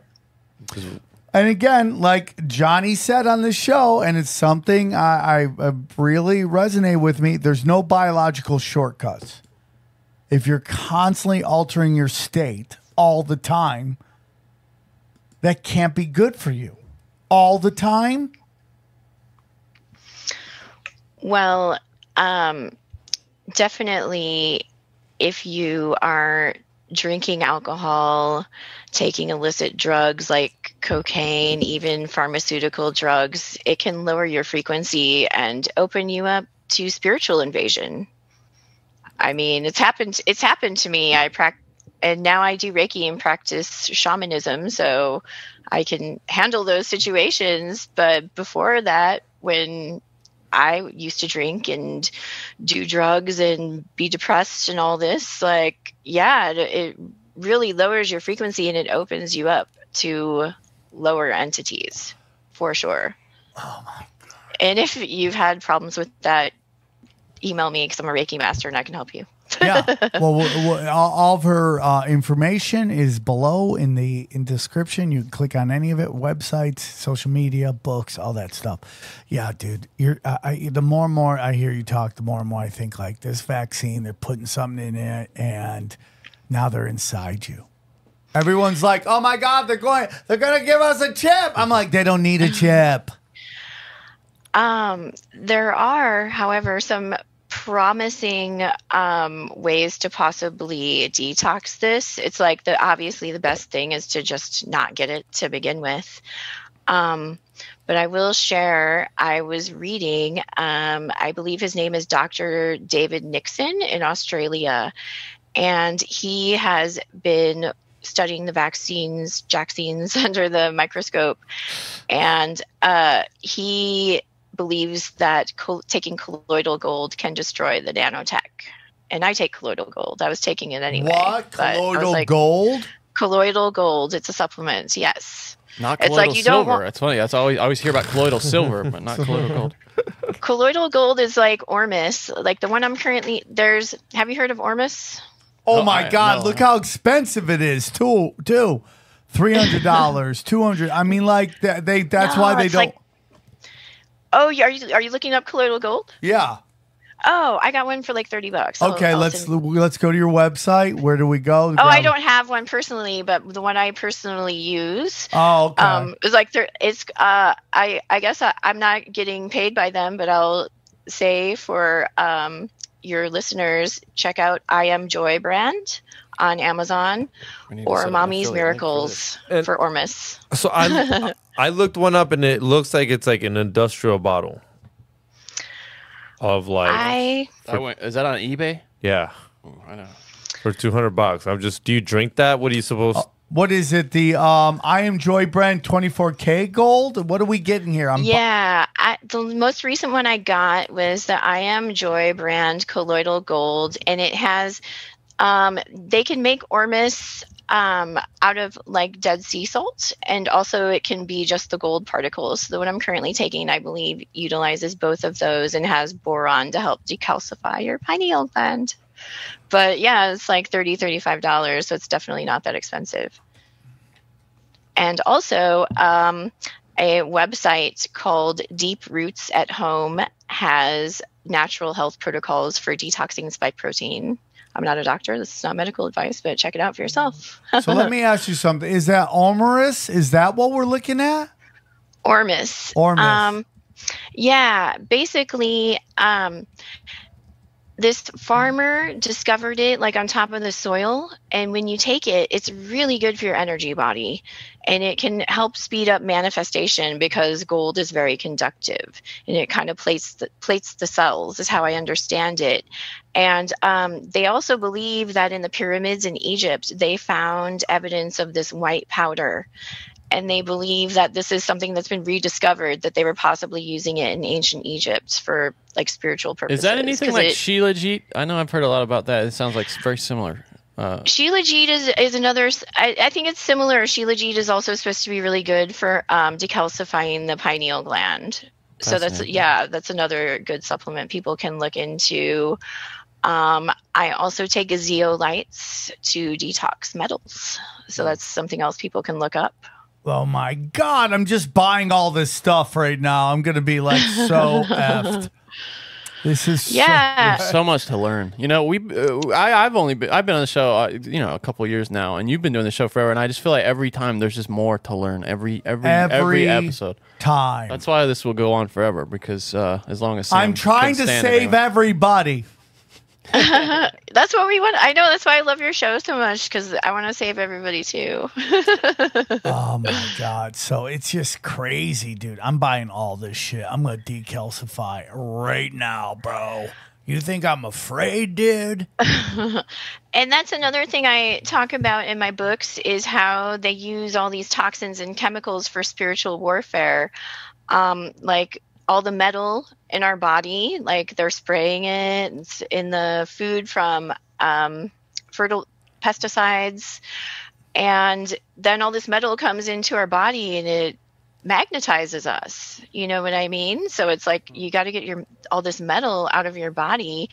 And again, like Johnny said on the show, and it's something I really resonate with me, there's no biological shortcuts. If you're constantly altering your state all the time, that can't be good for you all the time? Well, definitely if you are drinking alcohol, taking illicit drugs like cocaine, even pharmaceutical drugs, it can lower your frequency and open you up to spiritual invasion. I mean, it's happened to me. And now I do Reiki and practice shamanism, so I can handle those situations. But before that, when I used to drink and do drugs and be depressed and all this, like, yeah, it really lowers your frequency and it opens you up to lower entities for sure. Oh my God. And if you've had problems with that, email me because I'm a Reiki master and I can help you. Yeah. Well, all of her information is below in the description. You can click on any of it: websites, social media, books, all that stuff. Yeah, dude. The more and more I hear you talk, the more and more I think like this vaccine. They're putting something in it, and now they're inside you. Everyone's like, "Oh my God, they're gonna give us a chip." I'm like, they don't need a chip. There are, however, some promising ways to possibly detox this. It's like obviously the best thing is to just not get it to begin with. But I will share, I was reading, I believe his name is Dr. David Nixon in Australia, and he has been studying the vaccines under the microscope, and he believes that taking colloidal gold can destroy the nanotech. And I take colloidal gold. I was taking it anyway. What? Colloidal gold? Colloidal gold. It's a supplement, yes. Not colloidal silver. That's funny. That's I always hear about colloidal silver, but not colloidal gold. Colloidal gold is like Ormus. Like the one I'm currently, have you heard of Ormus? Oh my God, look how expensive it is, too. $300, $200. I mean, like, that's why they don't. Like, oh, are you looking up colloidal gold? Yeah. Oh, I got one for like $30. Okay, let's go to your website. Where do we go? I don't have one personally, but the one I personally use. Oh, okay. It's like I guess I'm not getting paid by them, but I'll say for your listeners, check out I Am Joy brand on Amazon or Mommy's Miracles for Ormus. So I looked one up and it looks like it's like an industrial bottle of like. Is that on eBay? Yeah. Oh, I know. For $200. Do you drink that? What are you supposed? What is it? The I Am Joy brand 24K gold. What are we getting here? The most recent one I got was the I Am Joy brand colloidal gold, and it has. They can make Ormus out of like Dead Sea salt, and also it can be just the gold particles. The one I'm currently taking, I believe, utilizes both of those and has boron to help decalcify your pineal gland. But yeah, it's like $35, so it's definitely not that expensive. And also, a website called Deep Roots at Home has natural health protocols for detoxing spike protein. I'm not a doctor. This is not medical advice, but check it out for yourself. So let me ask you something. Is that Ormus? Is that what we're looking at? Ormus. Yeah, basically, this farmer discovered it like on top of the soil, and when you take it, it's really good for your energy body, and it can help speed up manifestation because gold is very conductive, and it kind of plates the cells, is how I understand it. And they also believe that in the pyramids in Egypt, they found evidence of this white powder. And they believe that this is something that's been rediscovered, that they were possibly using it in ancient Egypt for like spiritual purposes. Is that anything like Shilajit? I know I've heard a lot about that. It sounds like very similar. Shilajit is another. I think it's similar. Shilajit is also supposed to be really good for decalcifying the pineal gland. So that's another good supplement people can look into. I also take zeolites to detox metals. So that's something else people can look up. Oh my God, I'm just buying all this stuff right now. I'm going to be like so effed. This is Yeah. So much to learn. You know, I've been on the show, you know, a couple of years now, and you've been doing the show forever. And I just feel like every time there's just more to learn. Every episode. time. That's why this will go on forever, because as long as Sam I'm trying can to stand it save anyway. everybody. That's what we want. I know, that's why I love your show so much, because I want to save everybody too. Oh my God. So it's just crazy, dude. I'm buying all this shit. I'm going to decalcify right now, bro. You think I'm afraid, dude? And that's another thing I talk about in my books, is how they use all these toxins and chemicals for spiritual warfare. Like all the metal in our body, like they're spraying it in the food from fertile pesticides. And then all this metal comes into our body and it magnetizes us. You know what I mean? So it's like you got to get all this metal out of your body.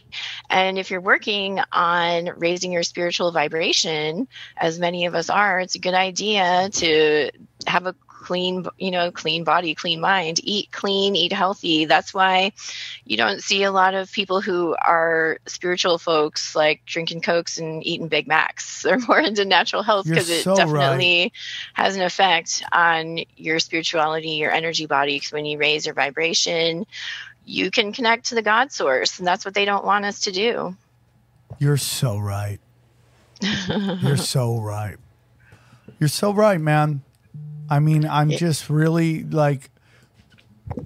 And if you're working on raising your spiritual vibration, as many of us are, it's a good idea to have a clean body, clean mind, eat clean, eat healthy. That's why you don't see a lot of people who are spiritual folks like drinking Cokes and eating Big Macs. They're more into natural health, because it definitely has an effect on your spirituality, your energy body. Because when you raise your vibration, you can connect to the God source, and that's what they don't want us to do. You're so right. You're so right. You're so right, man. I mean, I'm just really like,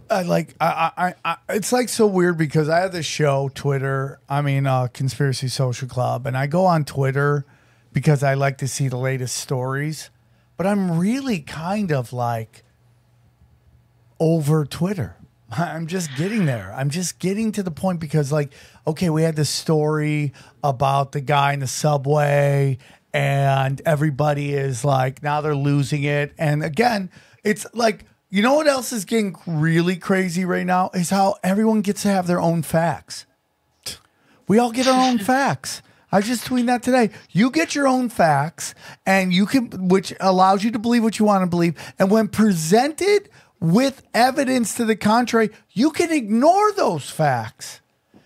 it's like so weird, because I have this show, Conspiracy Social Club, and I go on Twitter because I like to see the latest stories, but I'm really kind of like over Twitter. I'm just getting there. I'm just getting to the point, because like, okay, we had this story about the guy in the subway, and everybody is like, now they're losing it. And again, it's like, you know what else is getting really crazy right now is how everyone gets to have their own facts. We all get our own facts. I just tweeted that today. You get your own facts, and you can, which allows you to believe what you want to believe. And when presented with evidence to the contrary, you can ignore those facts.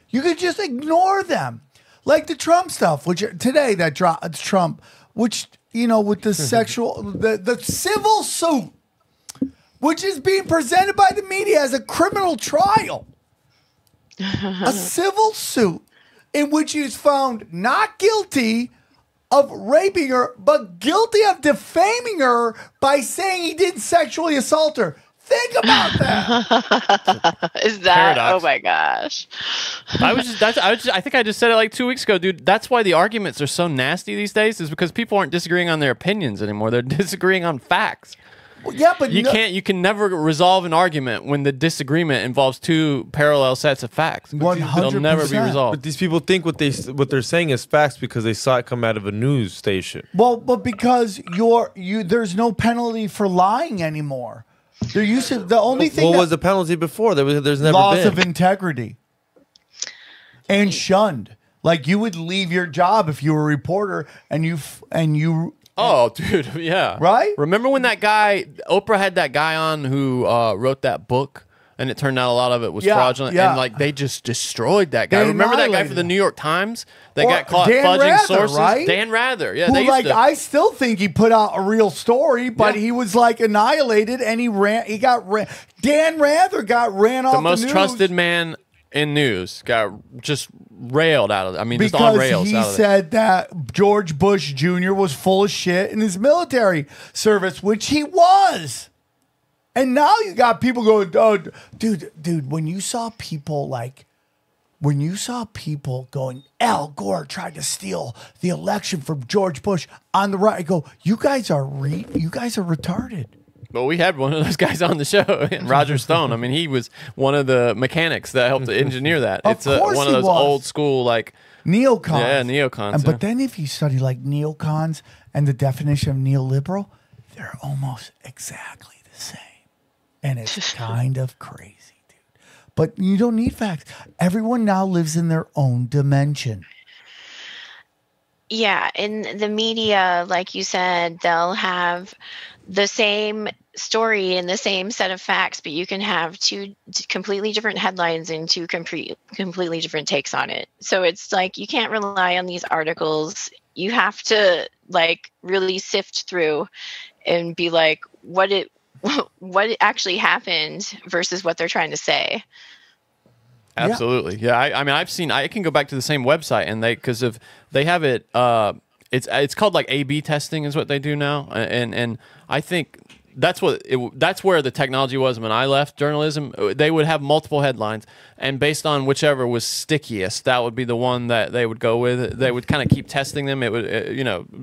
You can just ignore them. Like the Trump stuff, which today that dropped, Trump, which, you know, with the the civil suit, which is being presented by the media as a criminal trial. A civil suit in which he is found not guilty of raping her, but guilty of defaming her by saying he didn't sexually assault her. Think about that. Is that Paradox. Oh my gosh. I think I just said it like 2 weeks ago, dude. That's why the arguments are so nasty these days, is because people aren't disagreeing on their opinions anymore. They're disagreeing on facts. Well, yeah, but you can never resolve an argument when the disagreement involves two parallel sets of facts. 100%. They'll never be resolved. But these people think what they're saying is facts because they saw it come out of a news station. Well, but because there's no penalty for lying anymore. There used to, the only thing What was the penalty before? There's never loss been. of integrity and shunned. Like you would leave your job if you were a reporter and you. Oh, dude, yeah. Right? Remember when Oprah had that guy on who wrote that book, and it turned out a lot of it was fraudulent, and like they just destroyed that guy. They Remember that guy annihilated for the him. New York Times that Or got caught Dan fudging Rather, sources? right? Dan Rather, yeah. Who, They used like, to, I still think he put out a real story, but Yeah. he was like annihilated, and Dan Rather got ran off the most news trusted man in news got just railed out of it. I mean, just on because rails he out of it. said that George Bush Jr. was full of shit in his military service, which he was. And now you got people going, oh, dude, when you saw people going, Al Gore tried to steal the election from George Bush on the right, I go, you guys are retarded. But we had one of those guys on the show, Roger Stone. I mean, he was one of the mechanics that helped to engineer that. It's course one he of those was. old school, like, Neocons. Yeah, neocons. But then if you study like neocons and the definition of neoliberal, they're almost exactly the same. And it's kind of crazy, dude. But you don't need facts. Everyone now lives in their own dimension. Yeah, in the media, like you said, they'll have the same story and the same set of facts, but you can have two completely different headlines and two completely different takes on it. So it's like you can't rely on these articles. You have to like really sift through and be like, what actually happened versus what they're trying to say. Absolutely. Yeah. I mean, I can go back to the same website and they have it, it's called like A/B testing is what they do now. And I think that's where the technology was when I left journalism. They would have multiple headlines, and based on whichever was stickiest, that would be the one that they would go with. They would kind of keep testing them. It would,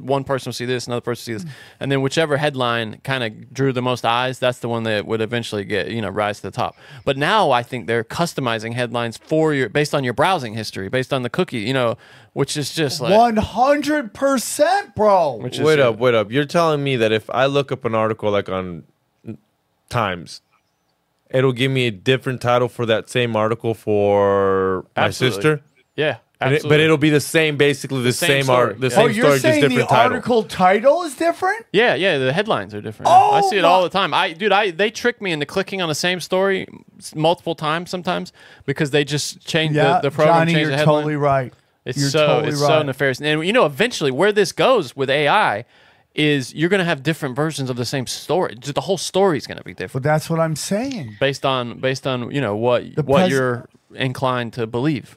one person would see this, another person would see this, and then whichever headline kind of drew the most eyes, that's the one that would eventually get, rise to the top. But now I think they're customizing headlines based on your browsing history, based on the cookie, which is just like 100%, bro. Wait up. You're telling me that if I look up an article like on Times, it'll give me a different title for that same article for my sister? Yeah, absolutely. But it'll be the same, basically the same story. the Yeah. same You're story, just saying different the title. article title is different? Yeah, the headlines are different. Oh, I see it all the time. They trick me into clicking on the same story multiple times sometimes because they just change the program. Johnny, change you're the headline. totally right. It's so nefarious. And eventually where this goes with AI is you're going to have different versions of the same story. Just the whole story is going to be different. But that's what I'm saying. Based on what you're inclined to believe.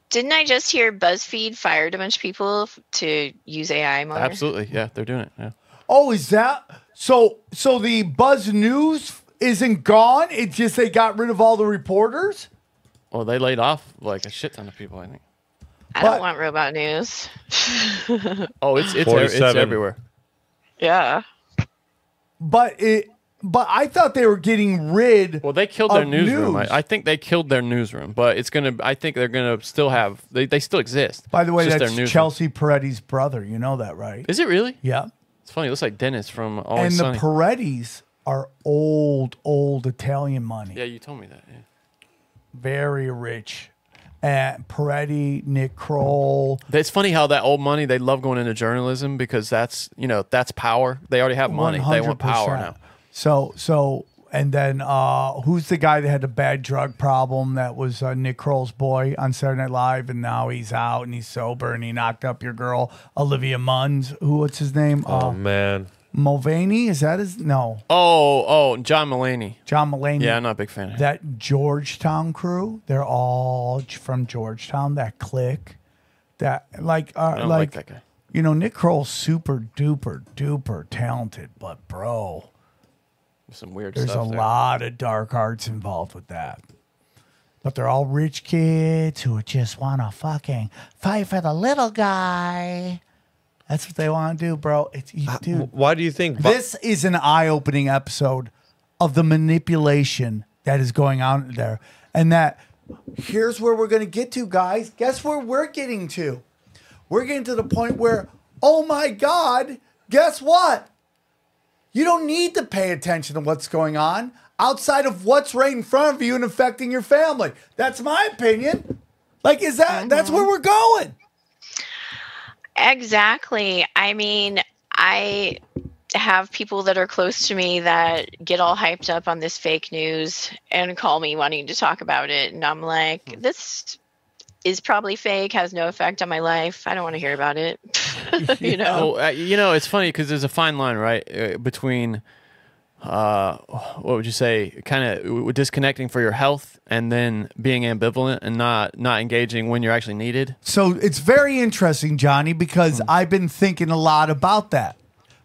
Didn't I just hear BuzzFeed fired a bunch of people to use AI more? Absolutely. Yeah, they're doing it. Yeah. Oh, is that so the Buzz News isn't gone? It's just they got rid of all the reporters? Well, they laid off like a shit ton of people, I think. I don't want robot news. Oh, it's everywhere. Yeah. But I thought they were getting rid. Well, they killed their of newsroom. news. I think they killed their newsroom, but I think they're gonna still have. They still exist. By the way, It's just their that's newsroom. Chelsea Peretti's brother. You know that, right? Is it really? Yeah. It's funny. It looks like Dennis from Always And the Sunny. Perettis are old Italian money. Yeah, you told me that. Yeah. Very rich. And Peretti, Nick Kroll. It's funny how that old money, they love going into journalism because that's power. They already have money. They want power 100%. now. So, and then who's the guy that had the bad drug problem? That was Nick Kroll's boy on Saturday Night Live, and now he's out and he's sober and he knocked up your girl, Olivia Munn's. What's his name? Oh, man. Mulvaney? Is that his? No. Oh, John Mulaney. John Mulaney. Yeah, I'm not a big fan of him. That Georgetown crew, they're all from Georgetown, that clique. That I don't like that guy. Nick Kroll's super duper talented, but bro, Some weird there's stuff a there. lot of dark arts involved with that. But they're all rich kids who just want to fucking fight for the little guy. That's what they want to do, bro. Dude. Why do you think This is an eye-opening episode of the manipulation that is going on there. And that here's where we're going to get to, guys. Guess where we're getting to? We're getting to the point where, oh my God, guess what? You don't need to pay attention to what's going on outside of what's right in front of you and affecting your family. That's my opinion. Like, that's where we're going. Exactly. I mean, I have people that are close to me that get all hyped up on this fake news and call me wanting to talk about it. And I'm like, this is probably fake, has no effect on my life. I don't want to hear about it. It's funny because there's a fine line, right, between what would you say, kind of disconnecting for your health and then being ambivalent and not engaging when you're actually needed. So it's very interesting, Johnny, because I've been thinking a lot about that,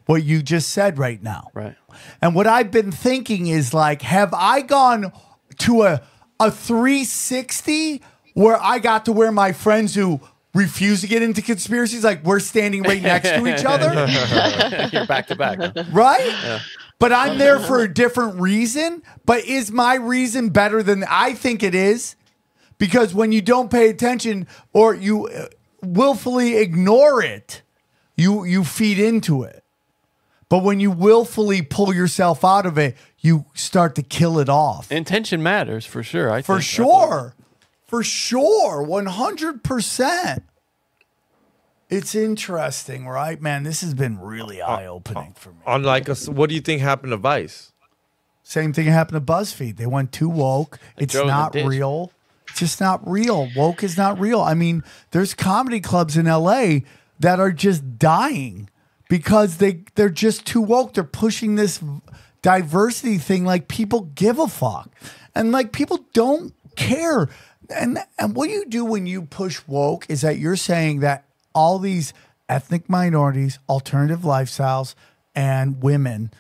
what you just said right now. Right. And what I've been thinking is like, have I gone to a 360 where I got to where my friends who refuse to get into conspiracies, like we're standing right next to each other? You're back to back. Huh? Right? Yeah. But I'm there for a different reason. But is my reason better than I think it is? Because when you don't pay attention or you willfully ignore it, you feed into it. But when you willfully pull yourself out of it, you start to kill it off. Intention matters for sure. For sure. For sure. 100%. It's interesting, right, man? This has been really eye-opening for me. Unlike us, what do you think happened to Vice? Same thing happened to BuzzFeed. They went too woke. It's drove in the not ditch. real. It's just not real. Woke is not real. I mean, there's comedy clubs in LA that are just dying because they're just too woke. They're pushing this diversity thing like people give a fuck. And like people don't care. And what you do when you push woke is that you're saying that all these ethnic minorities, alternative lifestyles, and women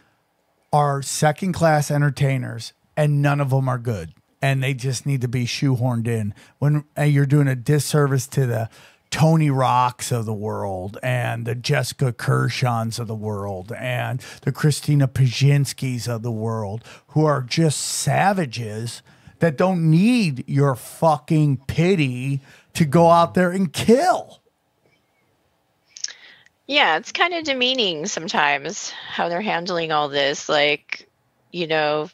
are second-class entertainers, and none of them are good. And they just need to be shoehorned in. When you're doing a disservice to the Tony Rocks of the world and the Jessica Kershawns of the world and the Christina Pajinskis of the world, who are just savages that don't need your fucking pity to go out there and kill. Yeah, it's kind of demeaning sometimes how they're handling all this. Like, you know,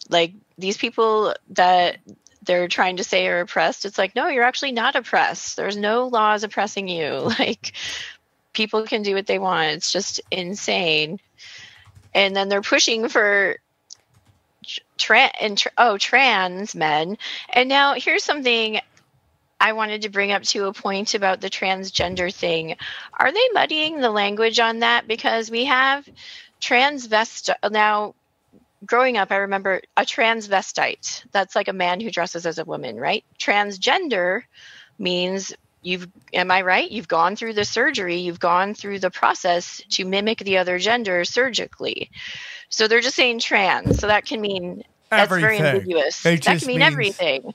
like these people that they're trying to say are oppressed. It's like, no, you're actually not oppressed. There's no laws oppressing you. Like, people can do what they want. It's just insane. And then they're pushing for trans men. And now here's something I wanted to bring up to a point about the transgender thing. Are they muddying the language on that? Because we have now, growing up, I remember a transvestite. That's like a man who dresses as a woman, right? Transgender means am I right? You've gone through the surgery. You've gone through the process to mimic the other gender surgically. So they're just saying trans. So that can mean, that's very ambiguous. That can mean everything.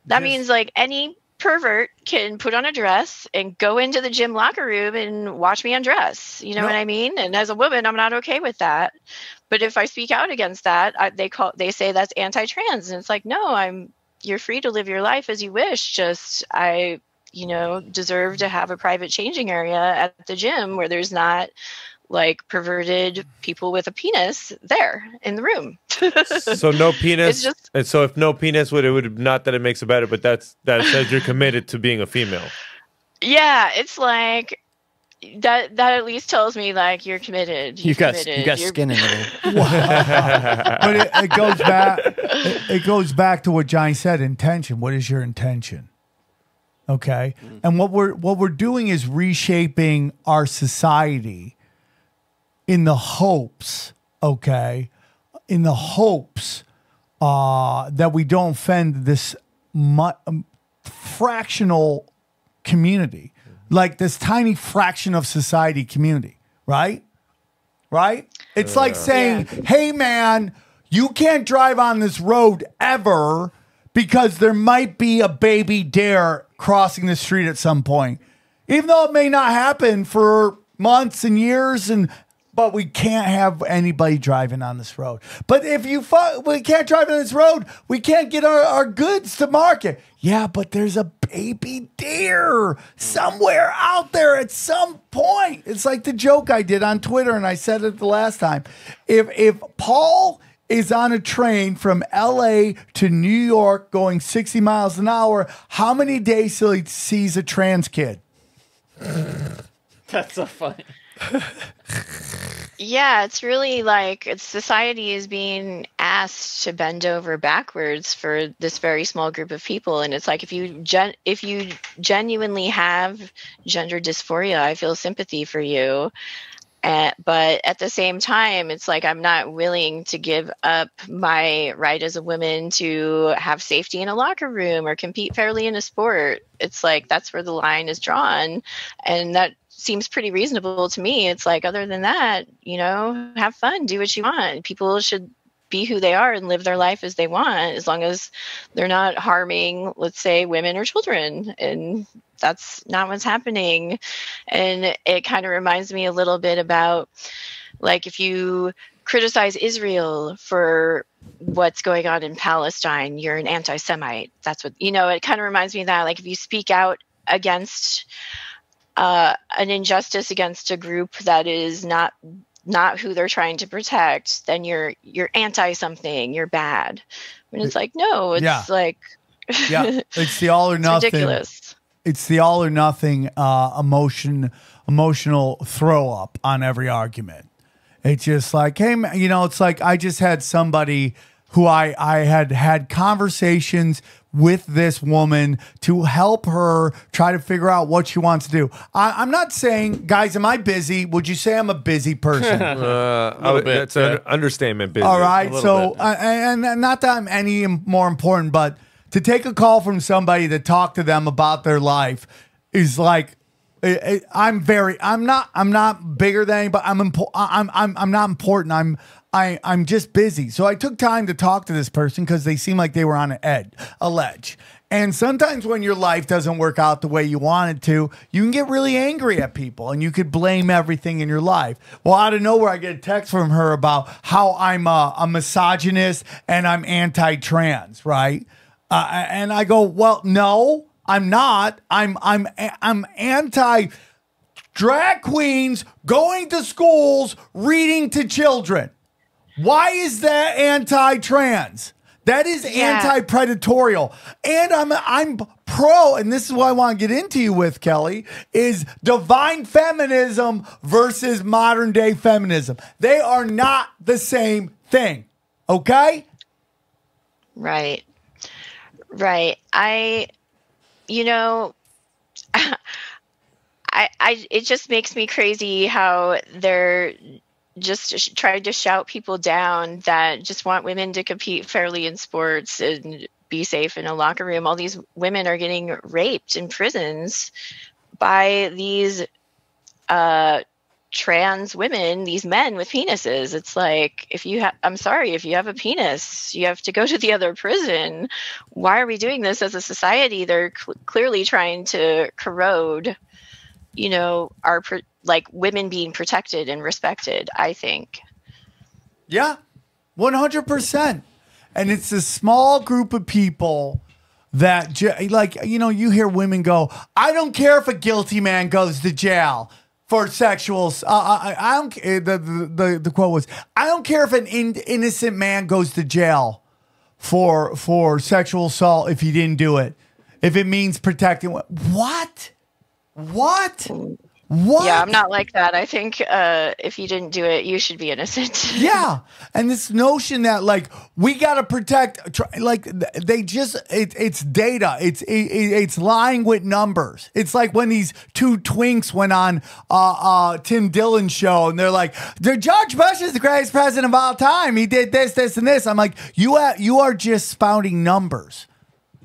That means like any pervert can put on a dress and go into the gym locker room and watch me undress. You know what I mean? And as a woman, I'm not okay with that. But if I speak out against that, they say that's anti-trans. And it's like, no, you're free to live your life as you wish. Just I deserve to have a private changing area at the gym where there's not like perverted people with a penis there in the room. So no penis. And so if no penis, it would not that it makes it better, but that says you're committed to being a female. Yeah, it's like that at least tells me like you're committed. You got skin in it. But it goes back. It goes back to what Johnny said. Intention. What is your intention? Okay, and what we're doing is reshaping our society in the hopes, that we don't offend this fractional community, like this tiny fraction of society community, right? Right? It's like saying, hey, man, you can't drive on this road ever because there might be a baby dare crossing the street at some point. Even though it may not happen for months and years, but we can't have anybody driving on this road. But if we can't drive on this road, we can't get our goods to market. Yeah, but there's a baby deer somewhere out there at some point. It's like the joke I did on Twitter, and I said it the last time. If Paul is on a train from LA to New York going 60 miles an hour, how many days till he sees a trans kid? That's so funny. Yeah, it's really like society is being asked to bend over backwards for this very small group of people, and it's like if you genuinely have gender dysphoria, I feel sympathy for you. But at the same time, it's like I'm not willing to give up my right as a woman to have safety in a locker room or compete fairly in a sport. It's like that's where the line is drawn, and that seems pretty reasonable to me. It's like, other than that, have fun, do what you want. People should be who they are and live their life as they want, as long as they're not harming, let's say, women or children. And that's not what's happening. And it kind of reminds me a little bit about, like, if you criticize Israel for what's going on in Palestine, you're an anti-Semite. That's what, it kind of reminds me of that. Like, if you speak out against an injustice against a group that is not who they're trying to protect, then you're anti something, you're bad. And it's like, no, it's like it's the all or it's nothing. ridiculous. it's the all or nothing emotional throw up on every argument. It's just like, hey, man, it's like I just had somebody who I had conversations with this woman to help her try to figure out what she wants to do. I'm not saying, guys, am I busy? Would you say I'm a busy person? That's an understatement. Busy. All right. So, and not that I'm any more important, but to take a call from somebody to talk to them about their life is like, I'm not bigger than anybody. I'm not important. I'm just busy. So I took time to talk to this person because they seemed like they were on a ledge. And sometimes when your life doesn't work out the way you want it to, you can get really angry at people and you could blame everything in your life. Well, out of nowhere, I get a text from her about how I'm a misogynist and I'm anti-trans, right? And I go, well, no, I'm not. I'm anti drag queens going to schools, reading to children. Why is that anti-trans? That is anti-predatorial. And I'm pro, and this is what I want to get into you with, Kelly, is divine feminism versus modern day feminism. They are not the same thing. Okay? Right. It just makes me crazy how they're just trying to shout people down that just want women to compete fairly in sports and be safe in a locker room. All these women are getting raped in prisons by these trans women, these men with penises. It's like, I'm sorry, if you have a penis, you have to go to the other prison. Why are we doing this as a society? They're clearly trying to corrode, our women being protected and respected, I think. Yeah, 100%. And it's a small group of people that, you hear women go, I don't care if a guilty man goes to jail for sexual. I don't. The quote was, I don't care if an innocent man goes to jail for sexual assault if he didn't do it, if it means protecting. What? Yeah, I'm not like that. I think if you didn't do it, you should be innocent. Yeah. And this notion that we got to protect, it's data. It's lying with numbers. It's like when these two twinks went on Tim Dillon's show and they're like, George Bush is the greatest president of all time. He did this, this, and this. I'm like, you are just spouting numbers.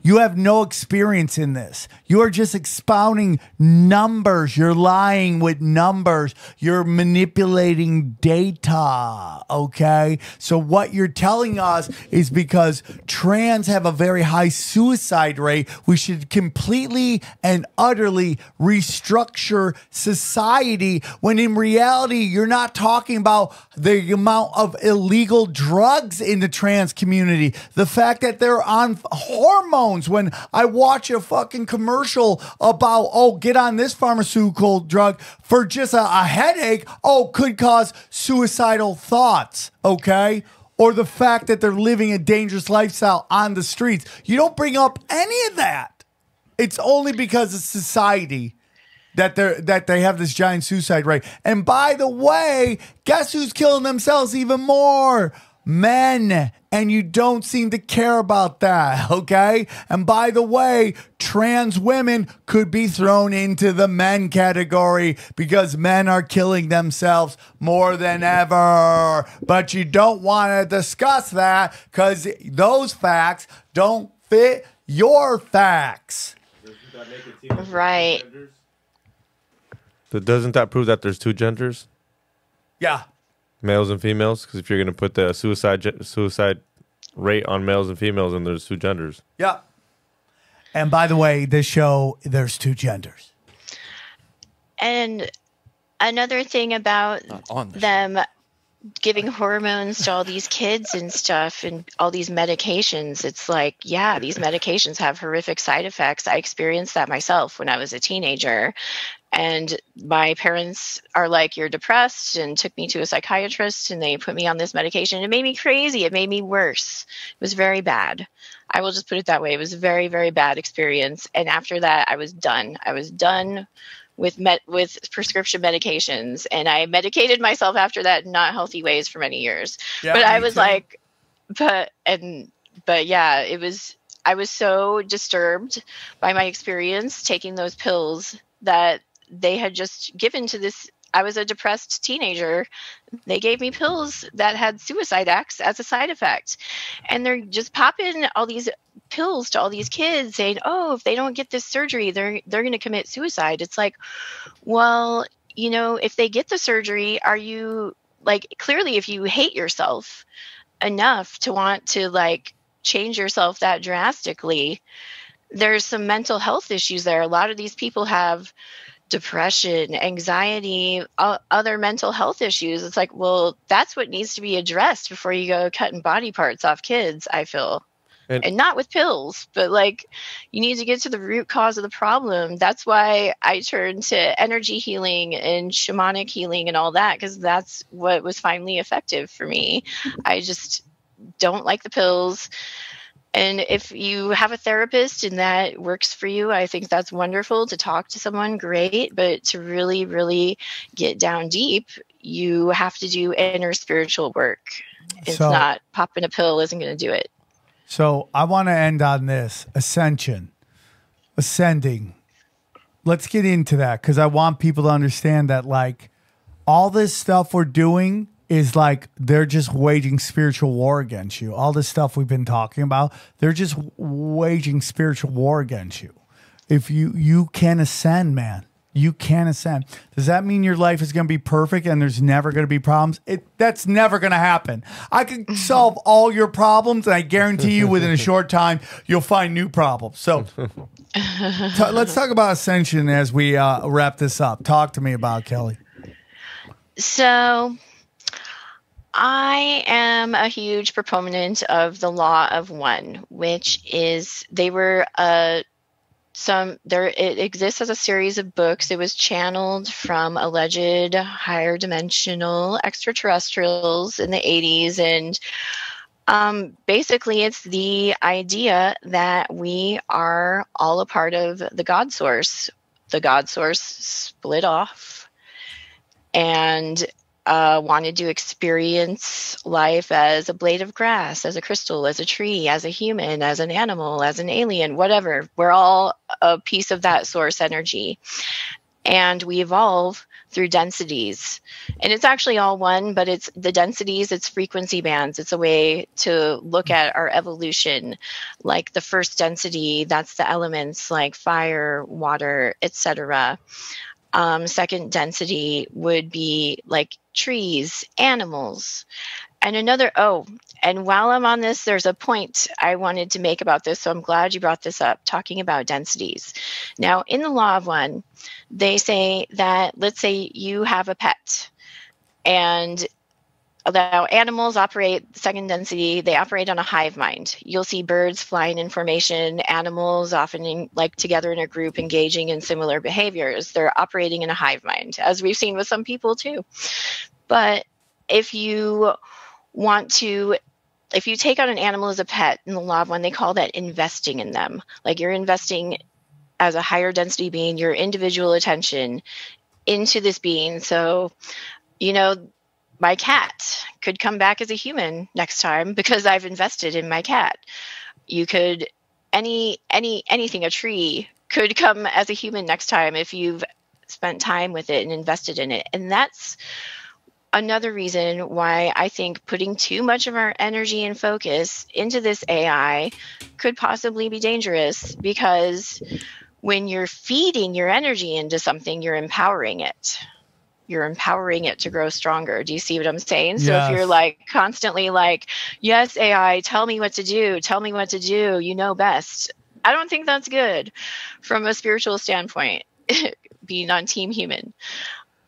You have no experience in this. You are just expounding numbers. You're lying with numbers. You're manipulating data, okay? So what you're telling us is because trans have a very high suicide rate, we should completely and utterly restructure society, when in reality, you're not talking about the amount of illegal drugs in the trans community, the fact that they're on hormones. When I watch a fucking commercial about, get on this pharmaceutical drug for just a headache, could cause suicidal thoughts, okay? Or the fact that they're living a dangerous lifestyle on the streets. You don't bring up any of that. It's only because of society that they have this giant suicide rate. And by the way, guess who's killing themselves even more? Men. And you don't seem to care about that, okay? And by the way, trans women could be thrown into the men category because men are killing themselves more than ever. But you don't want to discuss that because those facts don't fit your facts. Right. But doesn't that prove that there's two genders? Yeah. Males and females? Because if you're going to put the suicide rate on males and females, then there's two genders. Yeah. And by the way, this show, there's two genders. And another thing about them giving hormones to all these kids and stuff and all these medications, it's like, yeah, these medications have horrific side effects. I experienced that myself when I was a teenager. And my parents are like, you're depressed, and took me to a psychiatrist, and they put me on this medication. It made me crazy. It made me worse. It was very bad. I will just put it that way. It was a very, very bad experience. And after that, I was done. I was done with prescription medications, and I medicated myself after that in not healthy ways for many years. Yeah, but I me was too. like, but yeah, I was so disturbed by my experience taking those pills that they had just given to this. I was a depressed teenager. They gave me pills that had suicide acts as a side effect. And they're just popping all these pills to all these kids saying, oh, if they don't get this surgery, they're going to commit suicide. It's like, well, you know, if they get the surgery, are you like, clearly if you hate yourself enough to want to like change yourself that drastically, there's some mental health issues there. A lot of these people have depression, anxiety, other mental health issues. It's like, well, that's what needs to be addressed before you go cutting body parts off kids, I feel. And not with pills, but like you need to get to the root cause of the problem. That's why I turned to energy healing and shamanic healing and all that, because that's what was finally effective for me. I just don't like the pills. And if you have a therapist and that works for you, I think that's wonderful. To talk to someone, great. But to really, really get down deep, you have to do inner spiritual work. It's not popping a pill isn't going to do it. So I want to end on this ascension, ascending. Let's get into that, because I want people to understand that like all this stuff we're doing is like they're just waging spiritual war against you. All this stuff we've been talking about, they're just waging spiritual war against you. If you can ascend, man, you can ascend. Does that mean your life is going to be perfect and there's never going to be problems? That's never going to happen. I can solve all your problems, and I guarantee you within a short time, you'll find new problems. So let's talk about ascension as we wrap this up. Talk to me about it, Kelly. So I am a huge proponent of the law of one, which is it exists as a series of books. It was channeled from alleged higher dimensional extraterrestrials in the 80s. And basically it's the idea that we are all a part of the God source. The God source split off and wanted to experience life as a blade of grass, as a crystal, as a tree, as a human, as an animal, as an alien, whatever. We're all a piece of that source energy. And we evolve through densities. And it's actually all one, but it's the densities, it's frequency bands. It's a way to look at our evolution. Like the first density, that's the elements like fire, water, etc. Second density would be like trees, animals, and and while I'm on this, there's a point I wanted to make about this. So I'm glad you brought this up, talking about densities. Now, in the law of one, they say that, let's say you have a pet, and now animals operate second density. They operate on a hive mind. You'll see birds flying in formation, animals often together in a group engaging in similar behaviors. They're operating in a hive mind, as we've seen with some people too. But if you take on an animal as a pet in the law of one, they call that investing in them. Like you're investing as a higher density being your individual attention into this being. So, my cat could come back as a human next time because I've invested in my cat. You could, anything, a tree could come as a human next time if you've spent time with it and invested in it. And that's another reason why I think putting too much of our energy and focus into this AI could possibly be dangerous, because when you're feeding your energy into something, you're empowering it. You're empowering it to grow stronger. Do you see what I'm saying? So if you're constantly yes, AI, tell me what to do, you know best. I don't think that's good from a spiritual standpoint, being on Team Human.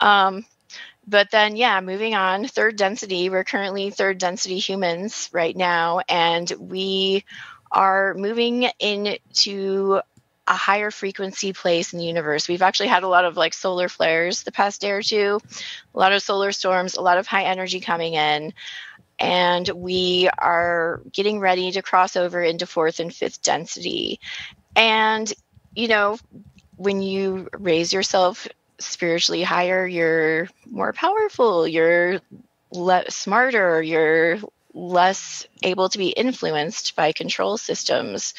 But then, moving on, third density. We're currently third density humans right now, and we are moving into a higher frequency place in the universe. We've actually had a lot of like solar flares the past day or two, a lot of solar storms, a lot of high energy coming in. And we are getting ready to cross over into fourth and fifth density. And, you know, when you raise yourself spiritually higher, you're more powerful, you're smarter, you're less able to be influenced by control systems.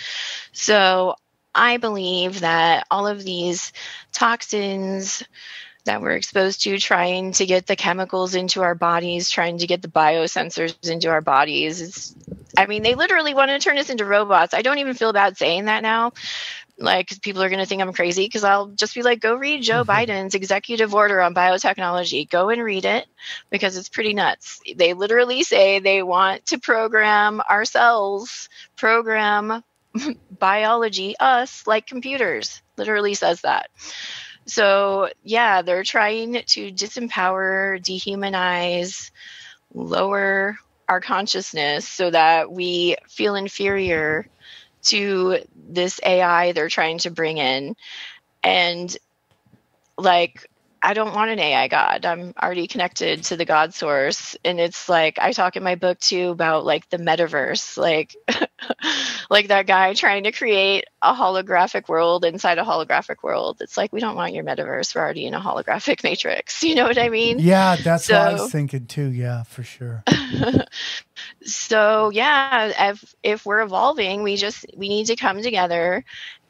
So I believe that all of these toxins that we're exposed to, trying to get the chemicals into our bodies, trying to get the biosensors into our bodies, I mean, they literally want to turn us into robots. I don't even feel bad saying that now. Like, people are going to think I'm crazy because I'll just be like, go read Joe Biden's executive order on biotechnology. Go and read it because it's pretty nuts. They literally say they want to program ourselves, program biology, us, like computers. Literally says that. So, yeah, they're trying to disempower, dehumanize, lower our consciousness so that we feel inferior to this AI they're trying to bring in. And like, I don't want an AI God. I'm already connected to the God source. And it's like, I talk in my book too about like the metaverse, like, like that guy trying to create a holographic world inside a holographic world. It's like, we don't want your metaverse. We're already in a holographic matrix. You know what I mean? Yeah, that's what I was thinking too. Yeah, for sure. So yeah, if we're evolving, we need to come together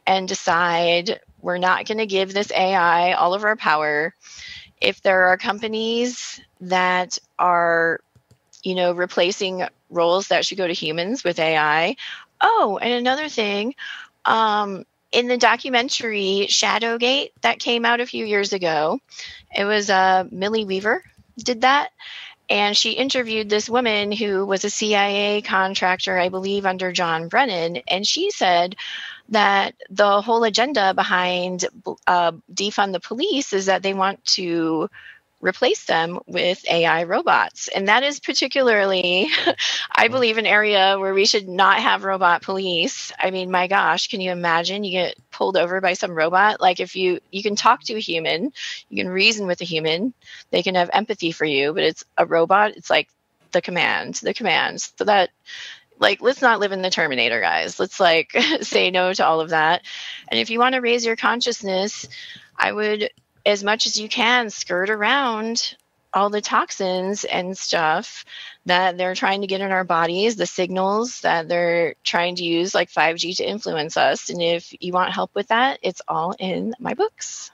and decide we're not going to give this AI all of our power. If there are companies that are, you know, replacing roles that should go to humans with AI. Oh, and another thing, in the documentary Shadowgate that came out a few years ago, it was Millie Weaver did that. And she interviewed this woman who was a CIA contractor, I believe, under John Brennan. And she said that the whole agenda behind defund the police is that they want to replace them with AI robots. And that is particularly, I believe, an area where we should not have robot police. I mean, my gosh, can you imagine you get pulled over by some robot? Like, if you can talk to a human, you can reason with a human, they can have empathy for you, but it's a robot. It's like the commands. So that, like, let's not live in the Terminator, guys. Let's like say no to all of that. And if you want to raise your consciousness, I would, as much as you can, skirt around all the toxins and stuff that they're trying to get in our bodies, the signals that they're trying to use like 5G to influence us. And if you want help with that, it's all in my books.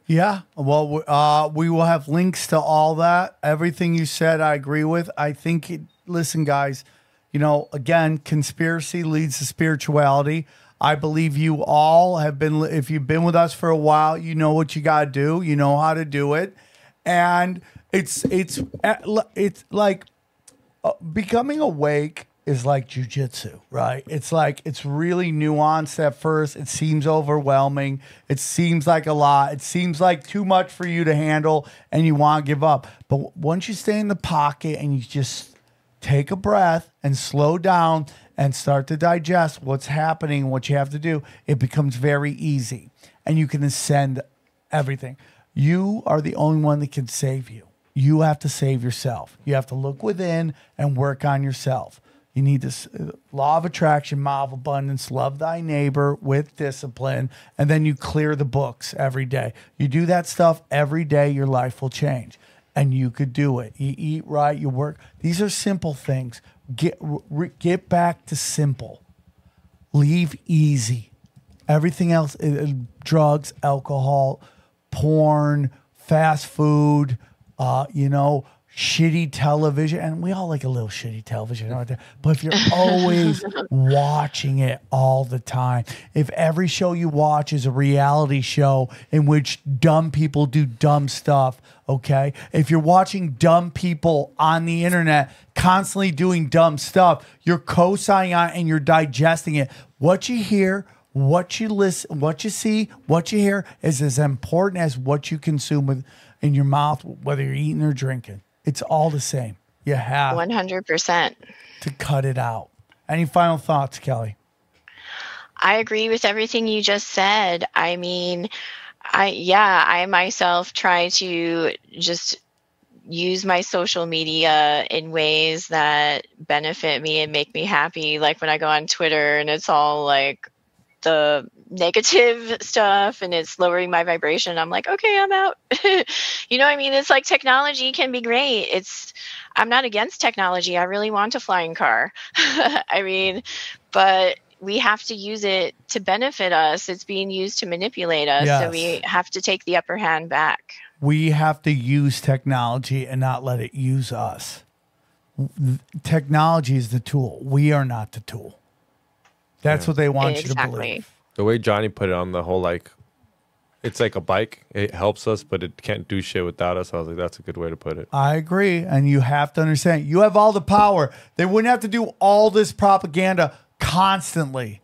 Yeah, well, we will have links to all that. Everything you said, I agree with. I think, listen, guys, you know, again, conspiracy leads to spirituality. I believe you all have been, if you've been with us for a while, you know what you got to do. You know how to do it. And it's like becoming awake is like jujitsu, right? It's like, it's really nuanced at first. It seems overwhelming. It seems like a lot. It seems like too much for you to handle and you want to give up. But once you stay in the pocket and you just take a breath and slow down and start to digest what's happening, what you have to do, it becomes very easy and you can ascend everything. You are the only one that can save you. You have to save yourself. You have to look within and work on yourself. You need this law of attraction, law of abundance, love thy neighbor with discipline, and then you clear the books every day. You do that stuff every day, your life will change. And you could do it. You eat right, you work. These are simple things. Get back to simple. Leave easy. Everything else, drugs, alcohol, porn, fast food, shitty television. And we all like a little shitty television out there. But if you're always watching it all the time, if every show you watch is a reality show in which dumb people do dumb stuff, okay? If you're watching dumb people on the internet constantly doing dumb stuff, you're co-signing on it and you're digesting it. What you hear, what you listen, what you see, what you hear is as important as what you consume in your mouth, whether you're eating or drinking. It's all the same. You have 100% to cut it out. Any final thoughts, Kelly? I agree with everything you just said. I mean, I myself try to just use my social media in ways that benefit me and make me happy. Like when I go on Twitter and it's all like the negative stuff and it's lowering my vibration, I'm like, okay, I'm out. You know what I mean? It's like technology can be great. I'm not against technology. I really want a flying car. I mean, but we have to use it to benefit us. It's being used to manipulate us. Yes. So we have to take the upper hand back. We have to use technology and not let it use us. Technology is the tool. We are not the tool. That's what they want you to believe. The way Johnny put it on the whole, like, it's like a bike. It helps us, but it can't do shit without us. I was like, that's a good way to put it. I agree. And you have to understand, you have all the power. They wouldn't have to do all this propaganda constantly.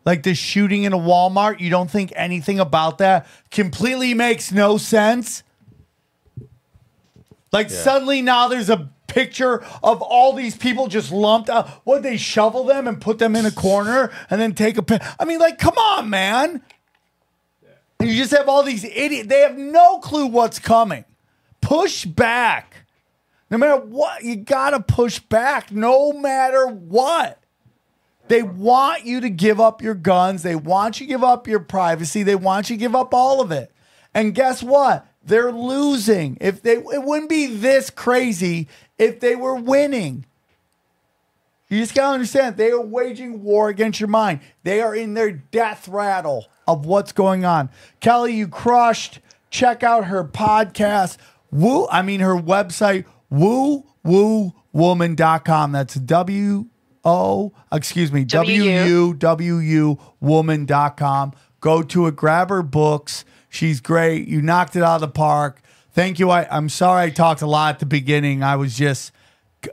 Like the shooting in a Walmart, you don't think anything about that? Completely makes no sense. Like suddenly now there's a picture of all these people just lumped up. What, they shovel them and put them in a corner and then take a picture? I mean, like, come on, man. And you just have all these idiots. They have no clue what's coming. Push back. No matter what, you got to push back no matter what. They want you to give up your guns. They want you to give up your privacy. They want you to give up all of it. And guess what? They're losing. It wouldn't be this crazy if they were winning. You just got to understand, they are waging war against your mind. They are in their death rattle of what's going on. Kelly, you crushed. Check out her podcast, her website, woowoowoman.com. That's WUWUwoman.com. Go to it, grab her books. She's great. You knocked it out of the park. Thank you. I'm sorry I talked a lot at the beginning. I was just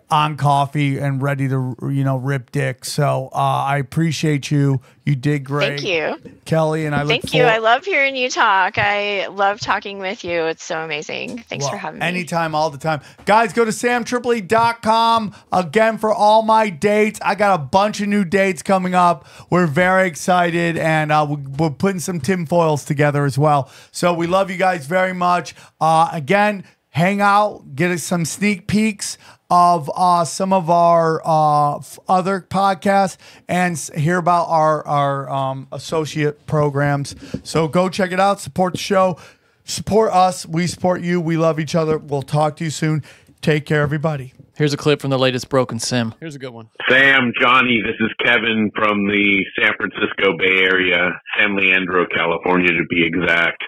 on coffee and ready to, rip dick. So I appreciate you. You did great. Thank you, Kelly. And I Thank you. I love hearing you talk. I love talking with you. It's so amazing. Thanks for having me. Anytime, all the time. Guys, go to samtripoli.com again for all my dates. I got a bunch of new dates coming up. We're very excited, and we're putting some tinfoils together as well. So we love you guys very much. Again, hang out, get us some sneak peeks of some of our other podcasts and hear about our associate programs. So go check it out. Support the show. Support us. We support you. We love each other. We'll talk to you soon. Take care, everybody. Here's a clip from the latest Broken Sim. Here's a good one. Sam, Johnny, this is Kevin from the San Francisco Bay Area, San Leandro, California, to be exact.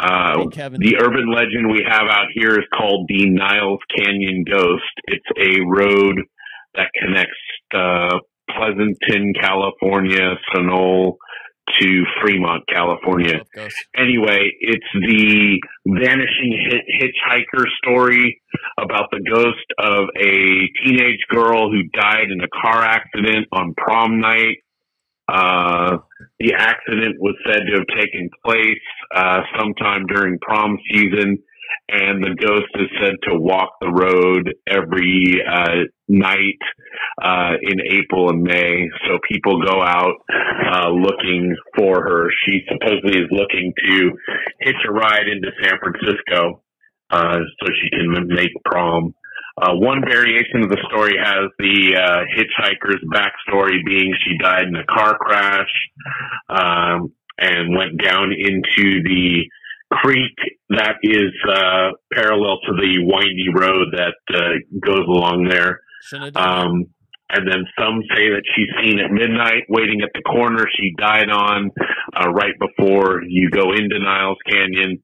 Hey, Kevin. The urban legend we have out here is called the Niles Canyon Ghost. It's a road that connects Pleasanton, California, Sonoma to Fremont, California. Anyway, it's the vanishing hitchhiker story about the ghost of a teenage girl who died in a car accident on prom night. The accident was said to have taken place sometime during prom season, and the ghost is said to walk the road every night in April and May. So people go out looking for her. She supposedly is looking to hitch a ride into San Francisco so she can make prom. One variation of the story has the hitchhiker's backstory being she died in a car crash and went down into the creek that is parallel to the windy road that goes along there. And then some say that she's seen at midnight waiting at the corner she died on right before you go into Niles Canyon.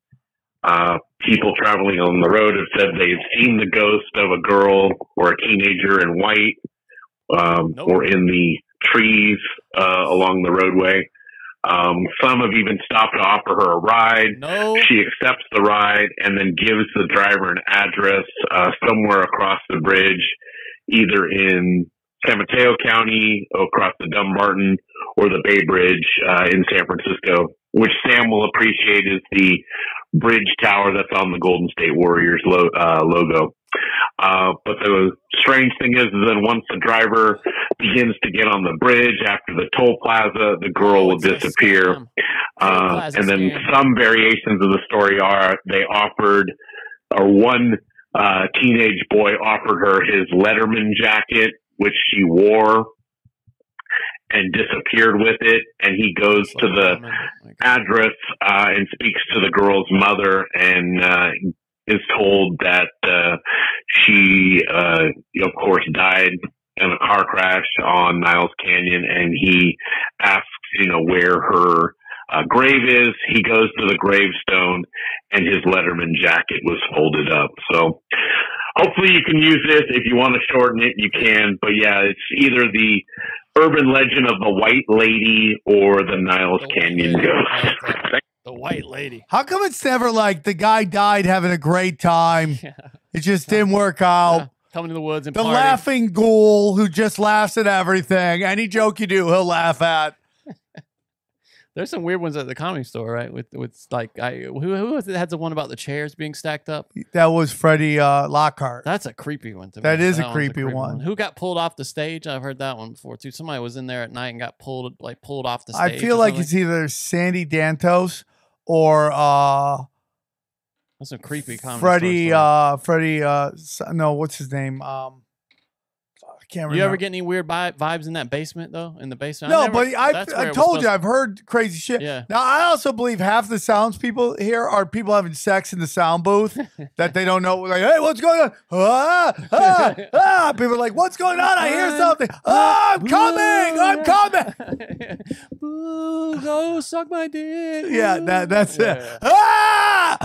People traveling on the road have said they've seen the ghost of a girl or a teenager in white or in the trees along the roadway. Some have even stopped to offer her a ride. She accepts the ride and then gives the driver an address somewhere across the bridge, either in San Mateo County, across the Dumbarton, or the Bay Bridge in San Francisco, which Sam will appreciate is the bridge tower that's on the Golden State Warriors logo. But the strange thing is that once the driver begins to get on the bridge after the toll plaza, the girl will disappear. And then some variations of the story are they offered, or one teenage boy offered her his Letterman jacket, which she wore and disappeared with it. And he goes to the address and speaks to the girl's mother and is told that she, of course, died in a car crash on Niles Canyon. And he asks, where her grave is. He goes to the gravestone, and his Letterman jacket was folded up. So hopefully you can use this. If you want to shorten it, you can. But yeah, it's either the urban legend of the White Lady or the Niles Canyon Ghost. The White Lady. How come it's never like the guy died having a great time? It just didn't work out. Coming to the woods and the party. laughing ghoul who just laughs at everything. Any joke you do, he'll laugh at. There's some weird ones at the Comedy Store, right? With like, who was it had the one about the chairs being stacked up? That was Freddie Lockhart. That's a creepy one to me. That is a one's creepy one. Who got pulled off the stage? I've heard that one before too. Somebody was in there at night and got pulled off the stage. I feel like it's either Sandy Dantos or that's some creepy comedy. Freddie. No, what's his name? I can't remember. You ever get any weird vibes in that basement though? In the basement? No, but I told you I've heard crazy shit. Yeah. Now I also believe half the sounds people hear are people having sex in the sound booth that they don't know. Like, hey, what's going on? People are like, what's going on? I hear something. I'm coming. Boo, go suck my dick. Yeah, that's it. Yeah.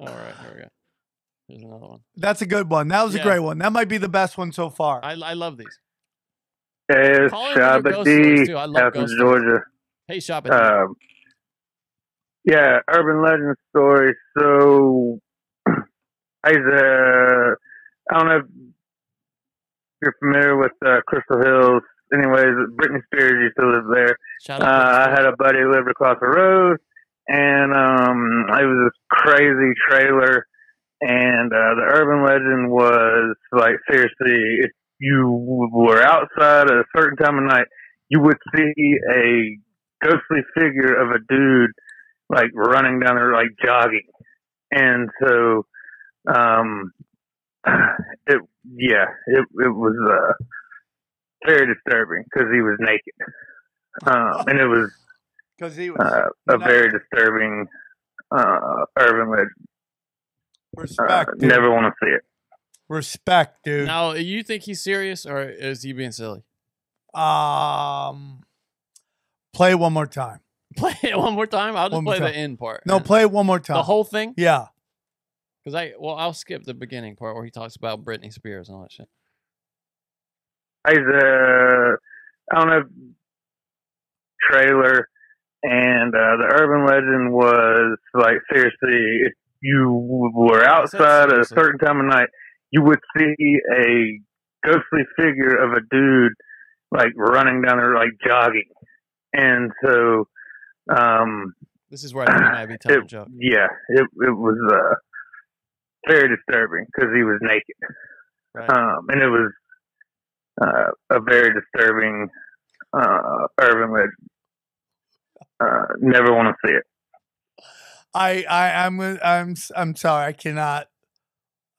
All right, here we go. Here's another one. That's a good one. That was a great one. That might be the best one so far. I love these. Hey, it's Shabba D out from Georgia. Hey, Shabba D. Yeah, urban legend story. So, I don't know if you're familiar with Crystal Hills. Anyways, Britney Spears used to live there. I had a buddy who lived across the road, and it was this crazy trailer. And the urban legend was, like, seriously, if you were outside at a certain time of night, you would see a ghostly figure of a dude, like, running down there, like, jogging. And so, it was very disturbing because he was naked. And it was a very disturbing urban legend. Respect, dude. Never want to see it. Respect, dude. Now, you think he's serious or is he being silly? Play it one more time. Play it one more time? I'll just play the end part. No, play it one more time. The whole thing? Yeah. Because I'll skip the beginning part where he talks about Britney Spears and all that shit. I don't know, trailer, and the urban legend was, like, seriously, if you were outside at a certain time of night, you would see a ghostly figure of a dude, like, running down there, like, jogging. And so, this is where I think he might be telling a joke. Yeah, it was very disturbing because he was naked. Right. And it was a very disturbing urban legend. Never want to see it. I'm sorry. I cannot.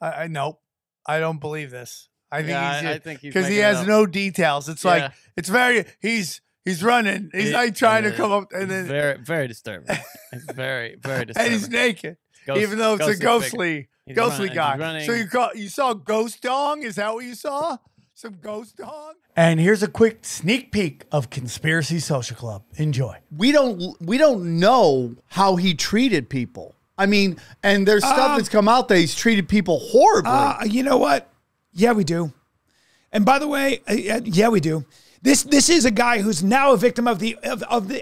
I nope. I don't believe this. I think he's because he has no details. It's like it's very. He's running. He's like trying to come up and then very disturbing. It's very disturbing. And he's naked, even though it's a ghostly guy. So you saw ghost dong? Is that what you saw? Some ghost dog? And here's a quick sneak peek of Conspiracy Social Club. Enjoy. We don't know how he treated people. I mean, and there's stuff that's come out that he's treated people horribly. You know what? Yeah, we do. And by the way, yeah, we do. This is a guy who's now a victim of the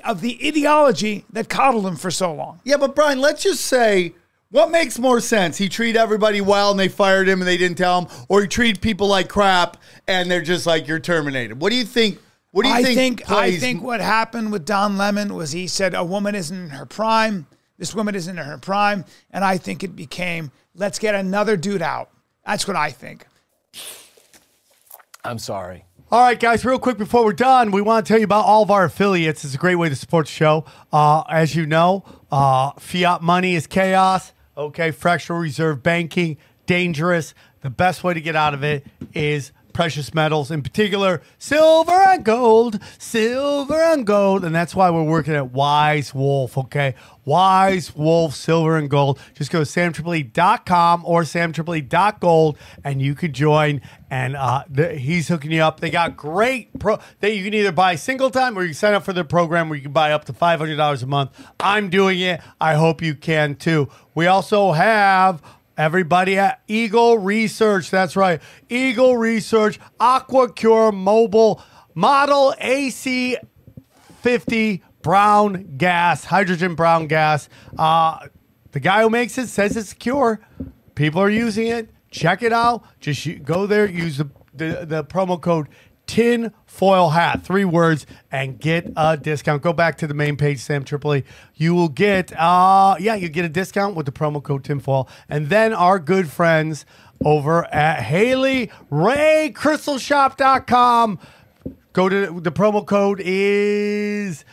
ideology that coddled him for so long. Yeah, but Brian, let's just say, what makes more sense? He treated everybody well and they fired him and they didn't tell him, or he treated people like crap and they're just like, you're terminated. What do you think? I think what happened with Don Lemon was he said a woman isn't in her prime. This woman is in her prime, and I think it became, let's get another dude out. That's what I think. I'm sorry. All right, guys, real quick before we're done, we want to tell you about all of our affiliates. It's a great way to support the show. As you know, fiat money is chaos. Okay, fractional reserve banking, dangerous. The best way to get out of it is precious metals, in particular, silver and gold, and that's why we're working at Wise Wolf, okay? Wise Wolf, silver and gold. Just go to samtripoli.com or samtripoli.gold, and you could join, and he's hooking you up. They got great that you can either buy single time or you can sign up for their program where you can buy up to $500 a month. I'm doing it. I hope you can too. We also have everybody at Eagle Research. That's right. Eagle Research, AquaCure Mobile, Model AC50 brown gas, hydrogen brown gas. The guy who makes it says it's secure. People are using it. Check it out. Just go there, use the promo code tinfoil hat, 3 words, and get a discount. Go back to the main page, Sam Tripoli. You will get, you get a discount with the promo code tinfoil. And then our good friends over at Haley Ray CrystalShop.com. Go to the promo code is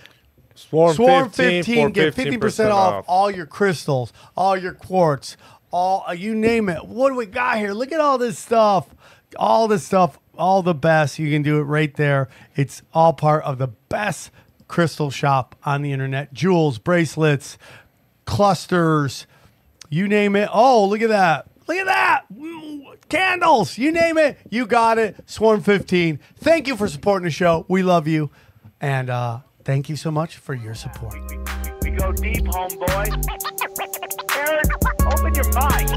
Swarm15. Get 50% off all your crystals, all your quartz, all you name it. What do we got here? Look at all this stuff. All this stuff. All the best. You can do it right there. It's all part of the best crystal shop on the internet. Jewels, bracelets, clusters, you name it. Oh, look at that. Look at that. Candles, you name it. You got it. Swarm 15. Thank you for supporting the show. We love you. And thank you so much for your support. We go deep, homeboy. Aaron, open your mind.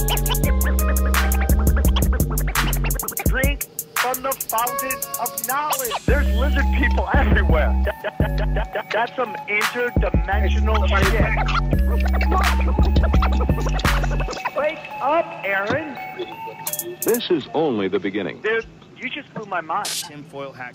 Drink from the fountain of knowledge. There's lizard people everywhere. That's some interdimensional shit. Wake up, Aaron. This is only the beginning. Dude, you just blew my mind. Tinfoil hack.